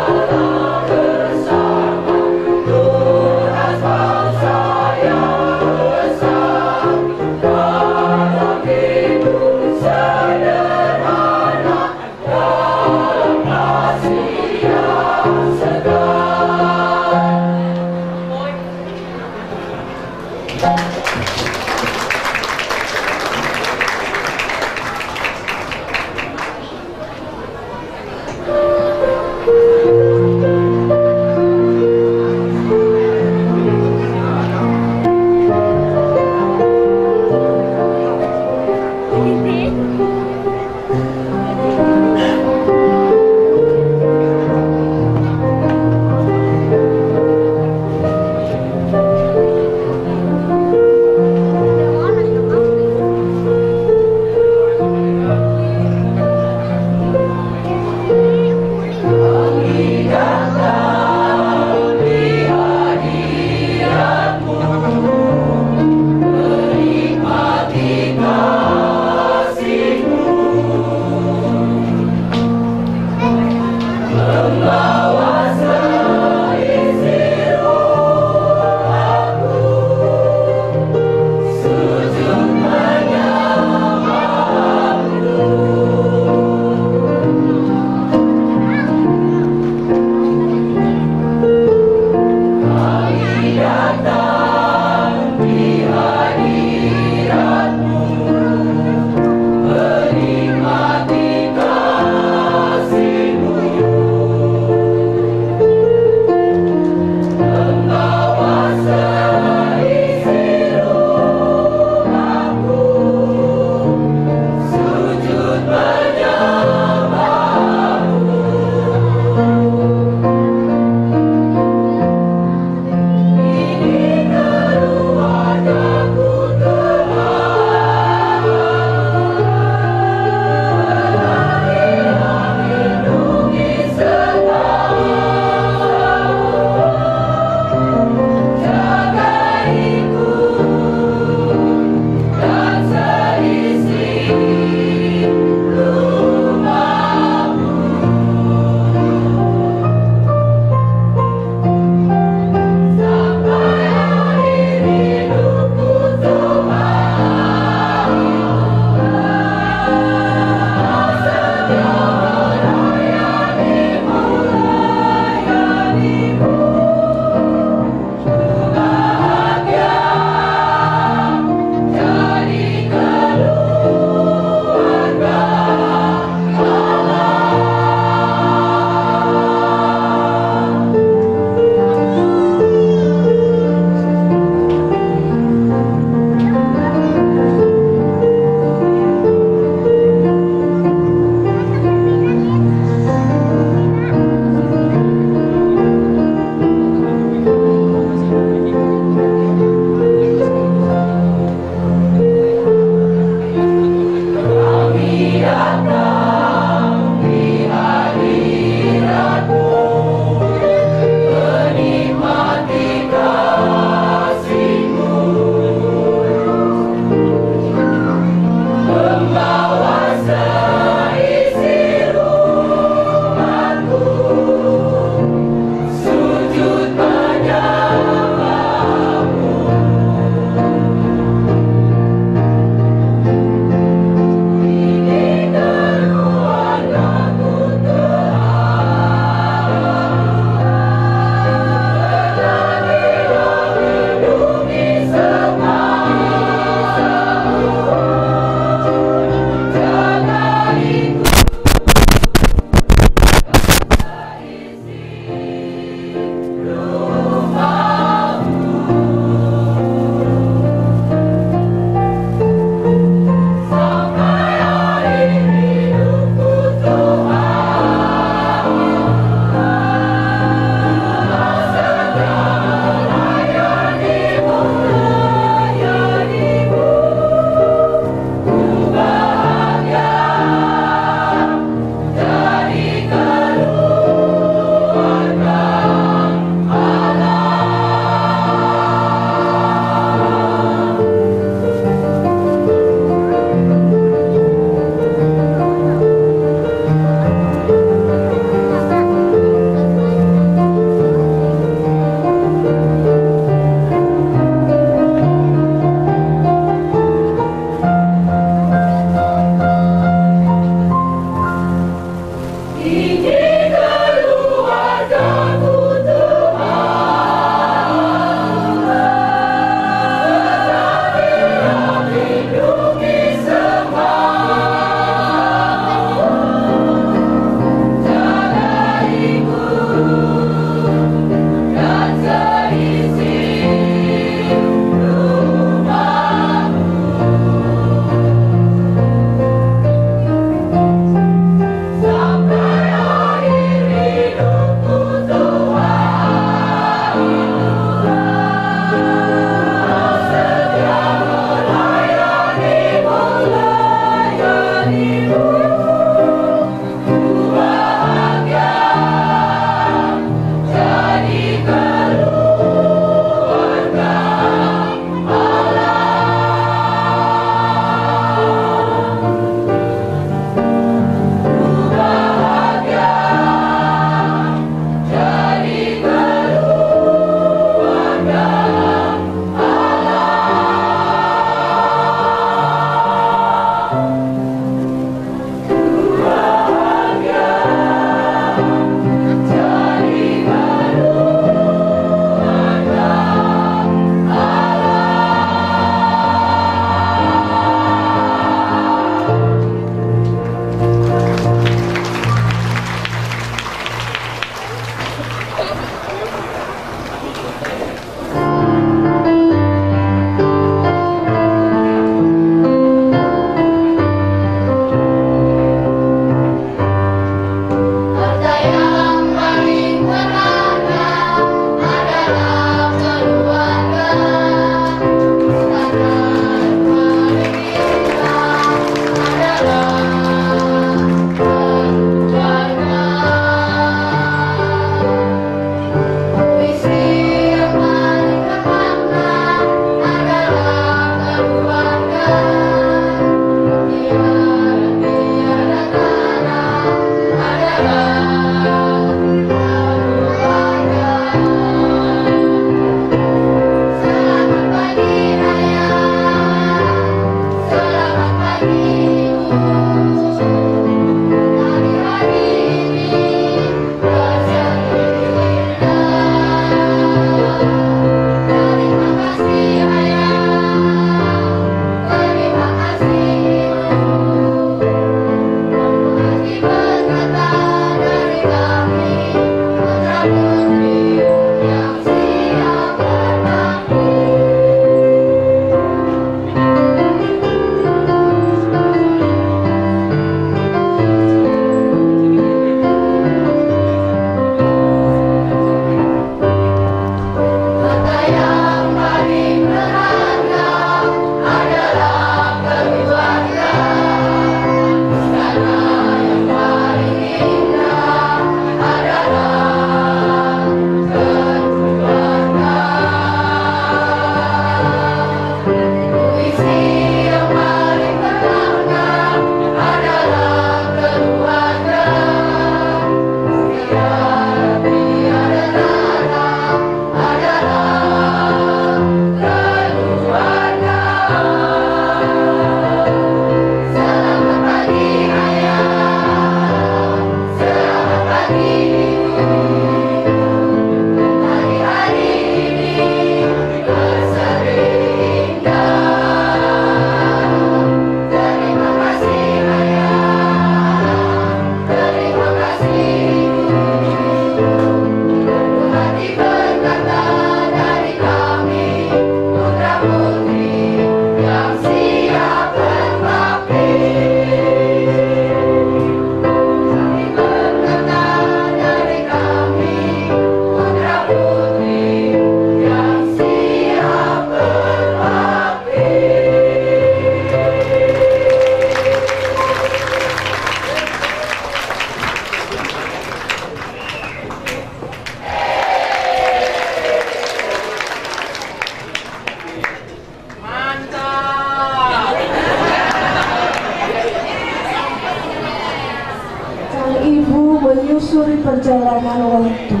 menyusuri perjalanan waktu.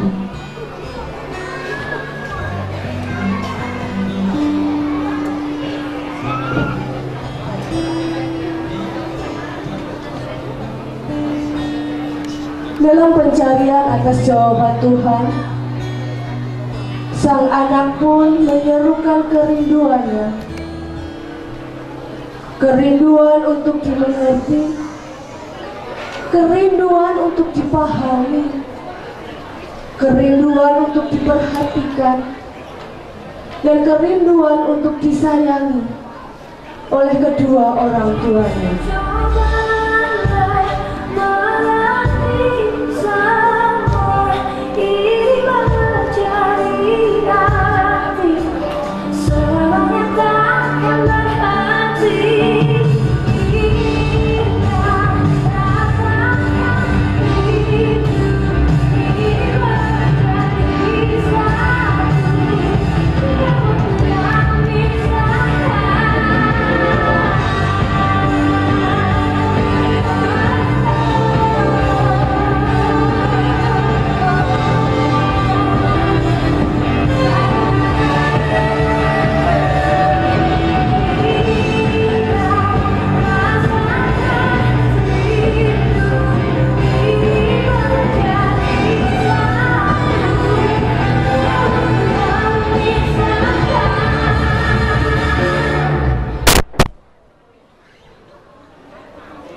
Dalam pencarian atas jawaban Tuhan, sang anak pun menyerukan kerinduannya. Kerinduan untuk dimengerti, kerinduan untuk dipahami, kerinduan untuk diperhatikan, dan kerinduan untuk disayangi oleh kedua orang tuanya.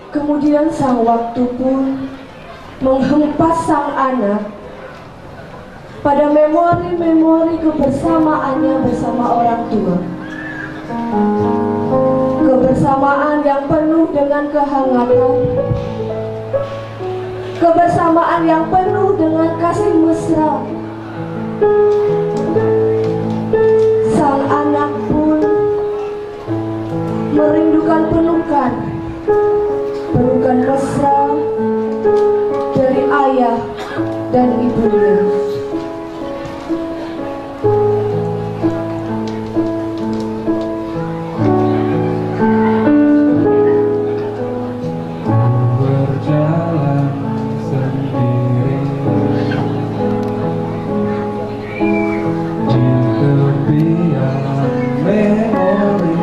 Kemudian sang waktu pun menghempas sang anak pada memori-memori kebersamaannya bersama orang tua. Kebersamaan yang penuh dengan kehangatan, kebersamaan yang penuh dengan kasih mesra. Sang anak pun merindukan pelukan mesra dari ayah dan ibunya. Berjalan sendiri di tepian memori.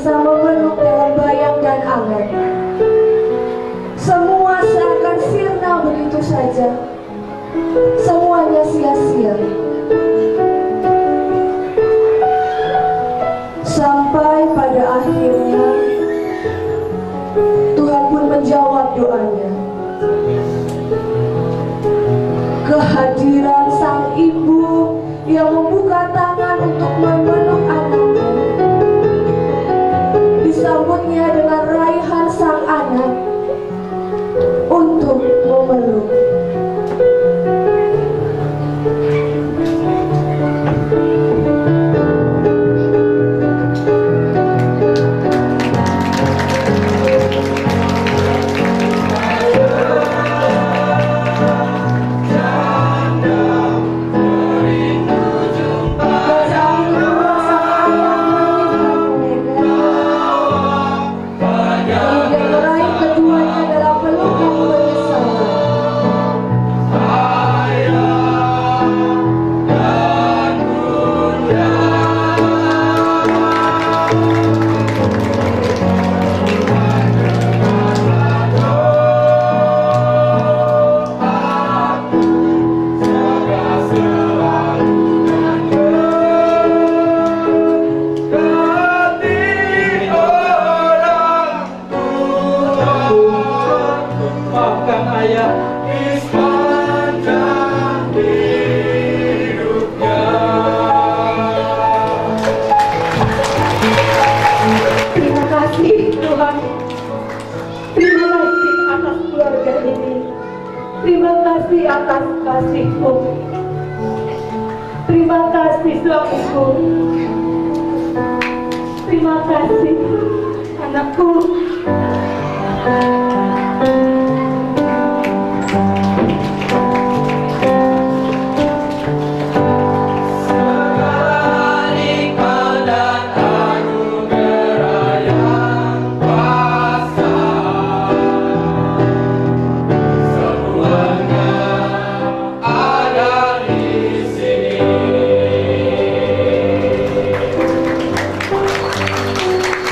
bisa memeluk dalam bayang dan angan. Semua seakan sirna begitu saja. Semuanya sia-sia. Sampai pada akhirnya Tuhan pun menjawab doanya. Kehadiran sang ibu yang membuka tangan untuk memeluk anaknya, disambutnya dengan raihan sang anak untuk memeluk. Atas kasih-Mu. Terima kasih suamiku. Terima kasih anakku.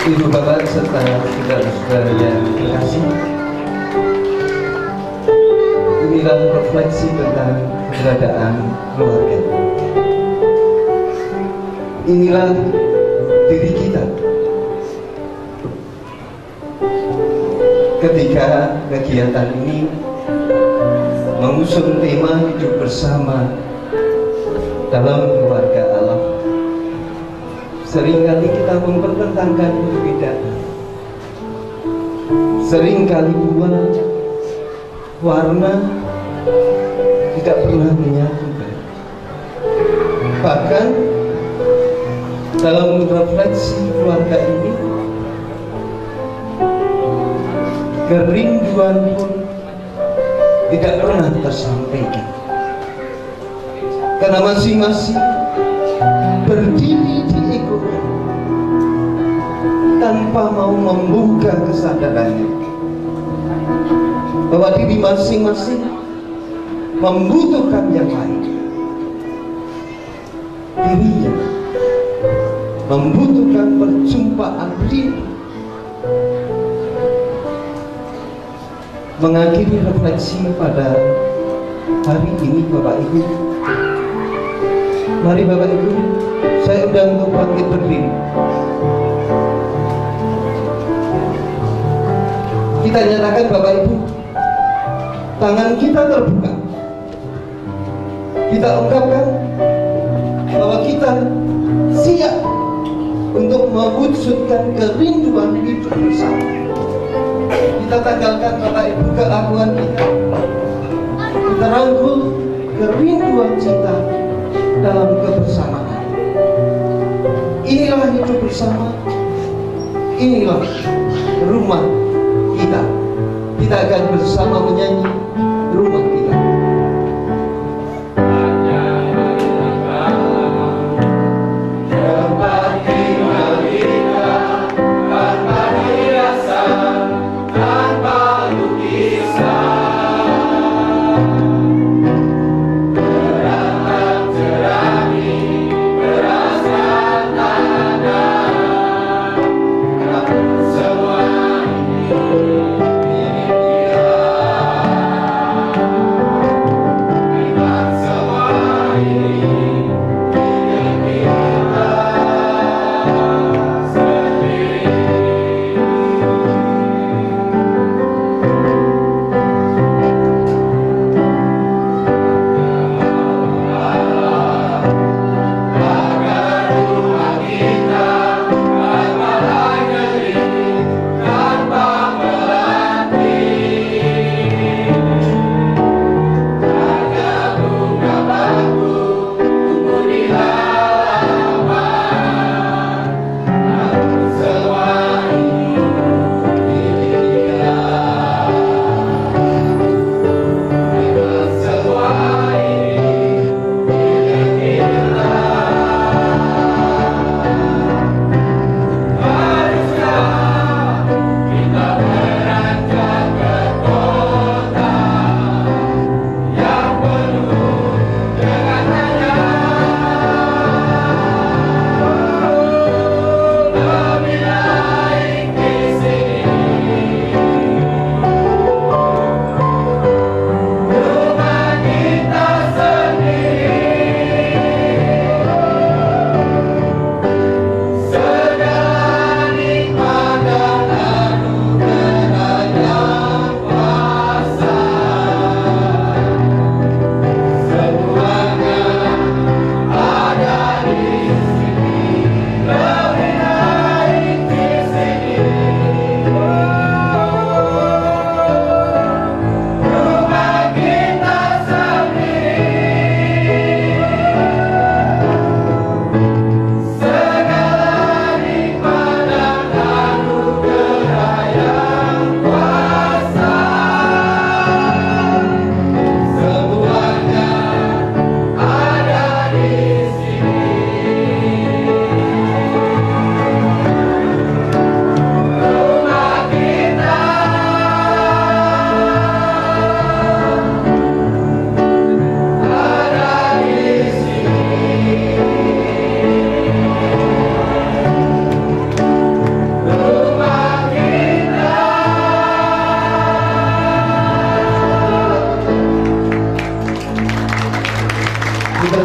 Ibu bapak serta saudara-saudara yang terkasih, inilah refleksi tentang keberadaan keluarga. Inilah diri kita ketika kegiatan ini mengusung tema hidup bersama dalam keluarga Allah. Seringkali kita mempertentangkan perbedaan, seringkali pula warna tidak pernah menyatukan. Bahkan dalam refleksi keluarga ini, kerinduan pun tidak pernah tersampaikan, karena masing-masing berdiri di ego tanpa mau membuka kesadarannya bahwa diri masing-masing membutuhkan yang lain. Dirinya membutuhkan perjumpaan rindu. Mengakhiri refleksi pada hari ini, Bapak Ibu, mari Bapak Ibu, saya undang untuk bangkit berdiri. Kita nyatakan Bapak Ibu, tangan kita terbuka. Kita ungkapkan bahwa kita siap untuk mewujudkan kerinduan hidup bersama. Kita tanggalkan Bapak Ibu keagungan kita. Kita rangkul kerinduan cinta dalam kebersamaan. Inilah hidup bersama. Inilah rumah kita. Kita akan bersama menyanyi rumah kita. Terang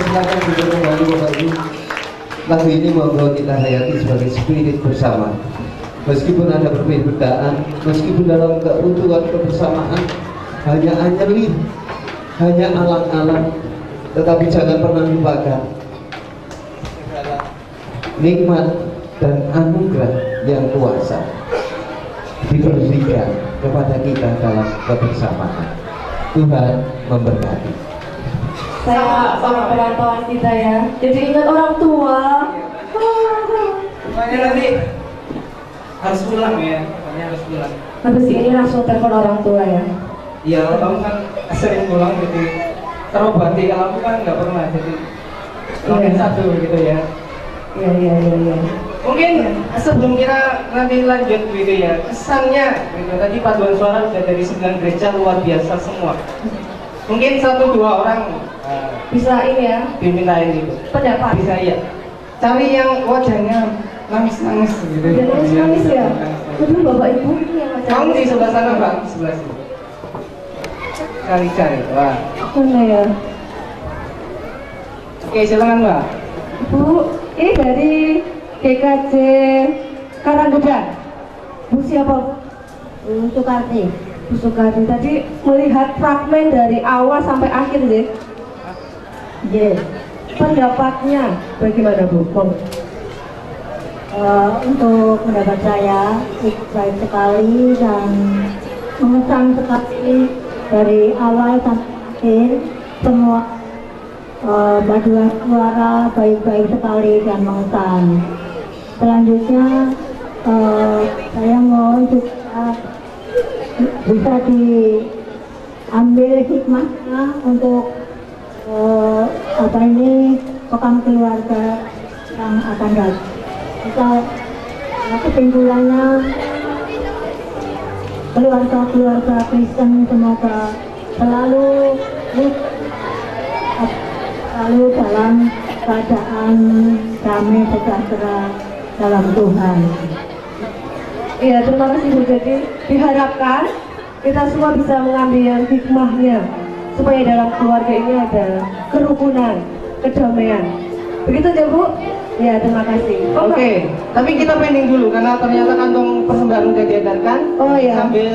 silakan duduk kembali Bapak Ibu. Lagu ini monggo kita hayati sebagai spirit bersama. Meskipun ada perbedaan, meskipun dalam keutuhan kebersamaan hanya anyeli, hanya alang-alang, tetapi jangan pernah lupakan nikmat dan anugerah yang kuasa diberikan kepada kita dalam kebersamaan. Tuhan memberkati. Saya sama perantauan kita ya. Jadi ingat orang tua. Pokoknya nanti harus pulang ya, pokoknya harus pulang. Habis ini langsung telepon orang tua ya. Iya, kamu kan sering pulang jadi terobati. Kalau aku kan nggak pernah, jadi mungkin satu gitu ya. Iya. Mungkin sebelum kita nanti lanjut gitu ya, kesannya gitu. Tadi paduan suara sudah dari 9 gereja luar biasa semua. Mungkin 1-2 orang Bisa ini ya. dimintain gitu. Pendapat. Bisa ya. Cari yang wajahnya nangis-nangis gitu. Udah nangis ya. Aduh Bapak Ibu ini yang macam. Kamu di sebelah sana Mbak, di sebelah sini. Cari-cari. Wah. Mana ya? Oke, silakan Mbak. Bu, ini dari GKJ Karanggedan. Bu siapa? Bu Sukarti. Bu Sukarti. Tadi melihat fragmen dari awal sampai akhir deh. Yes. Pendapatnya bagaimana Bu? Untuk pendapat saya baik sekali dan mengesan sekali dari awal sampai akhir semua paduan suara baik-baik sekali dan mengesan. Selanjutnya saya mohon juga bisa diambil hikmahnya untuk pekan keluarga yang akan datang. Kita kesimpulannya keluarga Kristen semoga selalu dalam keadaan damai sejahtera dalam Tuhan. Iya, terima kasih Bu. Jadi diharapkan kita semua bisa mengambil hikmahnya supaya dalam keluarga ini ada kerukunan, kedamaian. Begitu ya Bu? Ya, terima kasih. Oke, tapi kita pending dulu karena ternyata kantong persembahan udah diedarkan. Oh iya. Sambil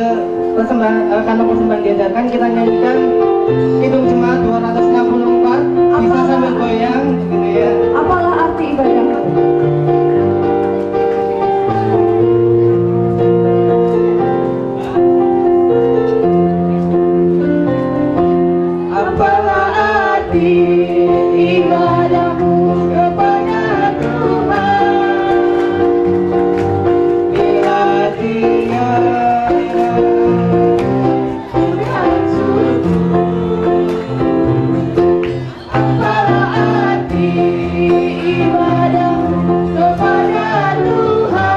kantong persembahan diedarkan, kita nyanyikan Kidung Jemaat 264. Bisa sambil goyang, gitu ya. Apalah arti ibadah? Apalah arti ibadahmu kepada Tuhan bila Dia sudah sujud. Apalah arti ibadahmu kepada Tuhan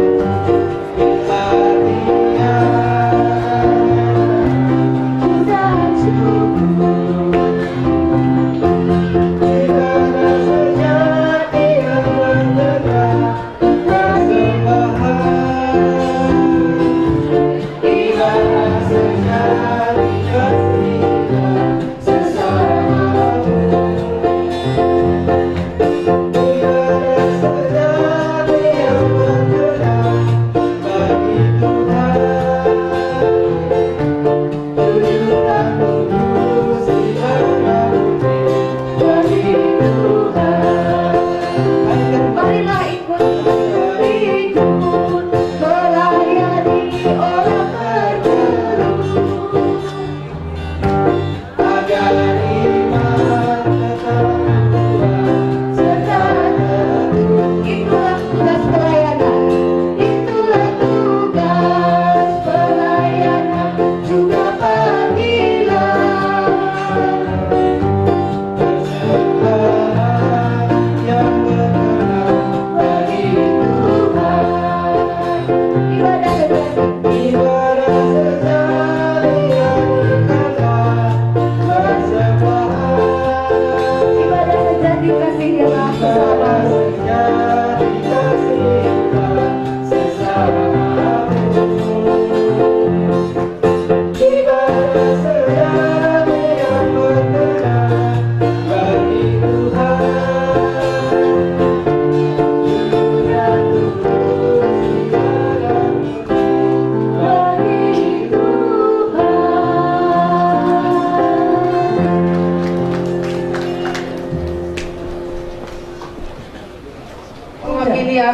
bila Dia sudah cukup. Ibadah sejati yang bergerak persembahan, ibadah sejati kasihnya sesamamu. Ibadah sejati yang bergerak bagi Tuhan. Tujuan kudus ibadah bagi Tuhan. Marilah ikut melayani orang terjerumus.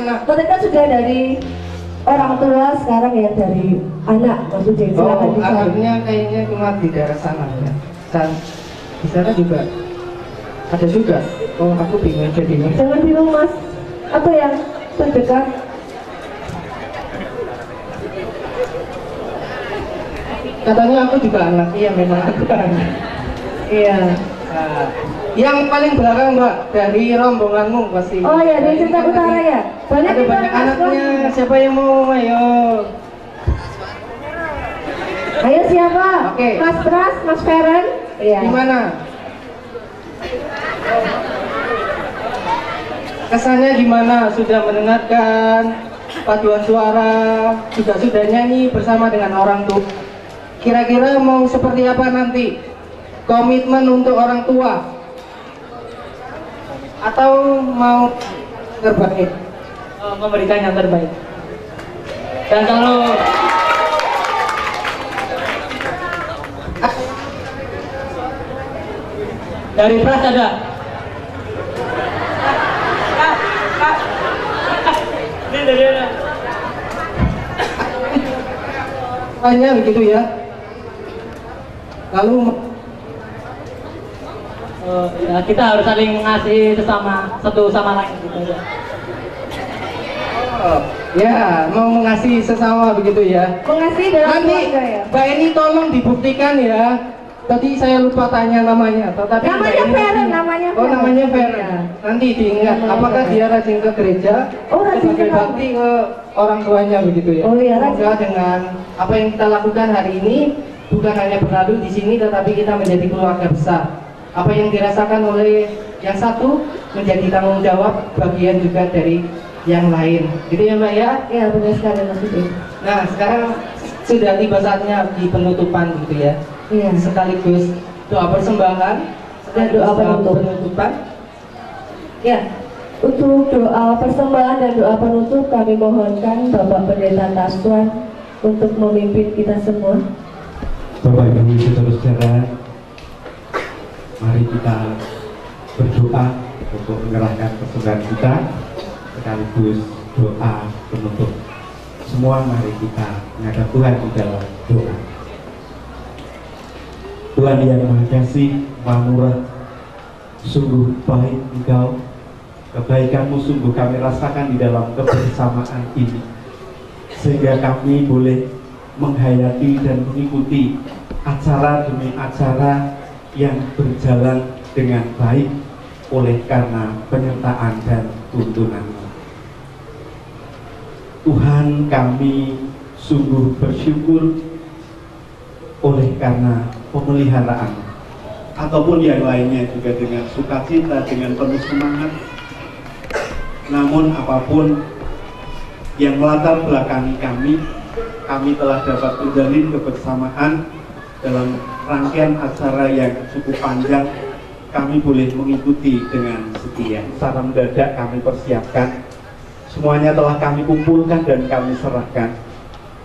anak. Ketika sudah dari orang tua, sekarang ya dari anak maksudnya. Silakan Oh, dijawab. anaknya kayaknya cuma di daerah sana ya. Di sana juga ada juga. Oh, aku bingung jadinya. Jangan bingung Mas, apa yang terdekat? Katanya aku juga anak. Iya, memang aku anak. Iya. Nah, yang paling belakang Mbak dari rombonganmu pasti. Oh ya, dari Cinta Utara ya. Banyak Ada kita banyak Mas, anaknya. Siapa yang mau? Ayo. Ayo siapa? Oke. Mas Pras, Mas Feren. Iya. Gimana? Kesannya gimana? Sudah mendengarkan paduan suara, juga sudah nyanyi bersama dengan orang tua. Kira-kira mau seperti apa nanti? Komitmen untuk orang tua? Atau mau terbaik? Memberikan yang terbaik. Dan kalau dari Pras ada. Hanya begitu ya. Lalu ya, kita harus saling mengasihi satu sama lain gitu aja. ya, mau mengasihi sesama begitu ya. Mengasihi dalam Nanti keluarga ya. Mbak Eni tolong dibuktikan ya. Tadi saya lupa tanya namanya, tetapi Namanya Mbak Eni Feren, namanya Oh, Feren. namanya Feren. Nanti diingat, apakah dia rajin ke gereja? Oh, rajin sebagai ke bakti ke orang tuanya begitu ya. Oh, iya, rajin. Semoga dengan apa yang kita lakukan hari ini bukan hanya berlalu di sini, tetapi kita menjadi keluarga besar. Apa yang dirasakan oleh yang satu menjadi tanggung jawab bagian juga dari yang lain. Gitu ya Mbak ya? Ya, benar sekali Mas Uti. Nah, sekarang sudah tiba saatnya di penutupan gitu ya. Iya. Sekaligus doa persembahan Dan doa penutupan. Ya, untuk doa persembahan dan doa penutup kami mohonkan Bapak Pendeta Taswan untuk memimpin kita semua. Bapak Ibu saudara-saudara, mari kita berdoa untuk menyerahkan persembahan kita sekaligus doa penutup. Semua mari kita menghadap Tuhan di dalam doa. Tuhan yang Maha Kasih, Maha Murah, sungguh baik Engkau. Kebaikan-Mu sungguh kami rasakan di dalam kebersamaan ini, sehingga kami boleh menghayati dan mengikuti acara demi acara yang berjalan dengan baik oleh karena penyertaan dan tuntunan-Mu. Tuhan, kami sungguh bersyukur oleh karena pemeliharaan ataupun yang lainnya juga dengan sukacita, dengan penuh semangat. Namun apapun yang melatar belakangi kami telah dapat menjalin kebersamaan dalam rangkaian acara yang cukup panjang. Kami boleh mengikuti dengan setia. Secara mendadak kami persiapkan, semuanya telah kami kumpulkan dan kami serahkan.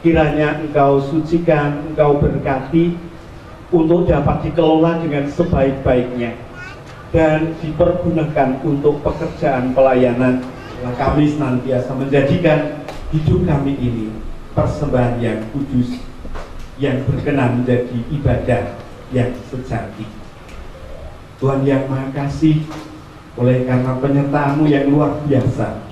Kiranya Engkau sucikan, Engkau berkati untuk dapat dikelola dengan sebaik-baiknya dan dipergunakan untuk pekerjaan pelayanan. Kami senantiasa menjadikan hidup kami ini persembahan yang kudus, yang berkenan menjadi ibadah yang sejati. Tuhan yang Maha Kasih, oleh karena penyertaan-Mu yang luar biasa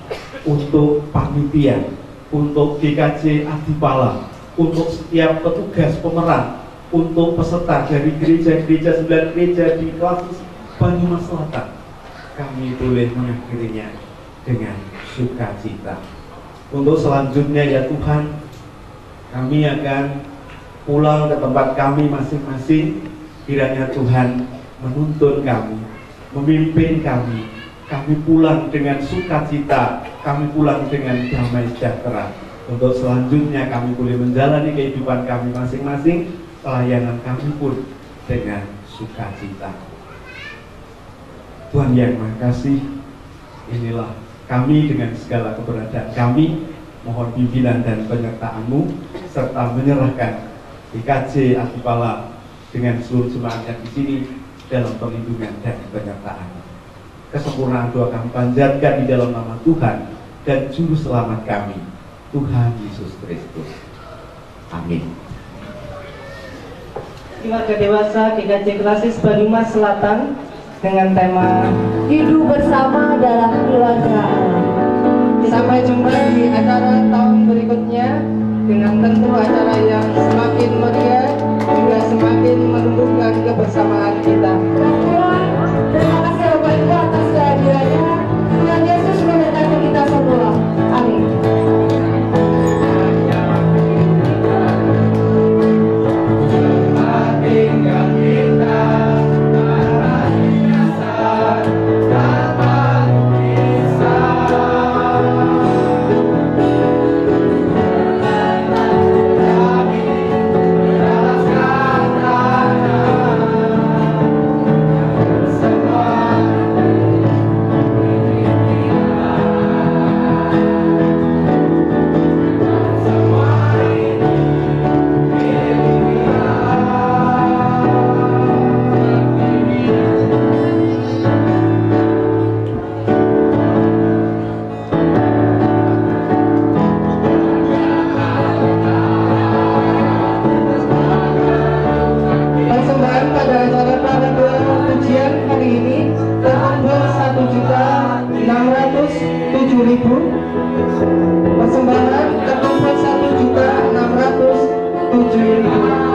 untuk panitia, untuk GKJ Adipala, untuk setiap petugas pemeran, untuk peserta dari gereja-gereja 9 gereja di Klasis Banyumas Selatan, kami boleh mengakhirinya dengan sukacita. Untuk selanjutnya ya Tuhan, kami akan pulang ke tempat kami masing-masing. Kiranya Tuhan menuntun kami, memimpin kami pulang dengan sukacita, kami pulang dengan damai sejahtera. Untuk selanjutnya kami boleh menjalani kehidupan kami masing-masing, pelayanan kami pun dengan sukacita. Tuhan yang Maha Kasih, inilah kami dengan segala keberadaan kami, mohon pimpinan dan penyertaan-Mu serta menyerahkan GKJ Adipala dengan seluruh jemaat yang di sini dalam perlindungan dan penyertaan. Kesempurnaan doa kami panjatkan di dalam nama Tuhan dan Juru Selamat kami, Tuhan Yesus Kristus. Amin. Keluarga dewasa GKJ Klasis Banyumas Selatan dengan tema Hidup bersama dalam keluarga Allah. Sampai jumpa di acara tahun berikutnya dengan tentu acara yang semakin meriah juga semakin menumbuhkan kebersamaan kita. Terima kasih Bapak Ibu atas kehadirannya. Tuhan Yesus memberkati kita semua. Amin. Persembahan terkumpul 1.607.000. Terima kasih.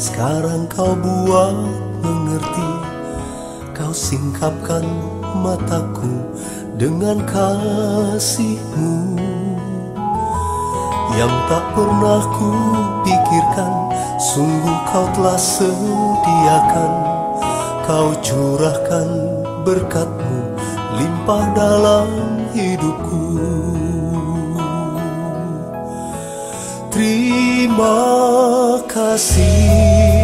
Sekarang kau buat mengerti, kau singkapkan mataku dengan kasih-Mu yang tak pernah ku pikirkan. Sungguh kau telah sediakan, kau curahkan berkat-Mu limpah dalam hidupku. Terima kasih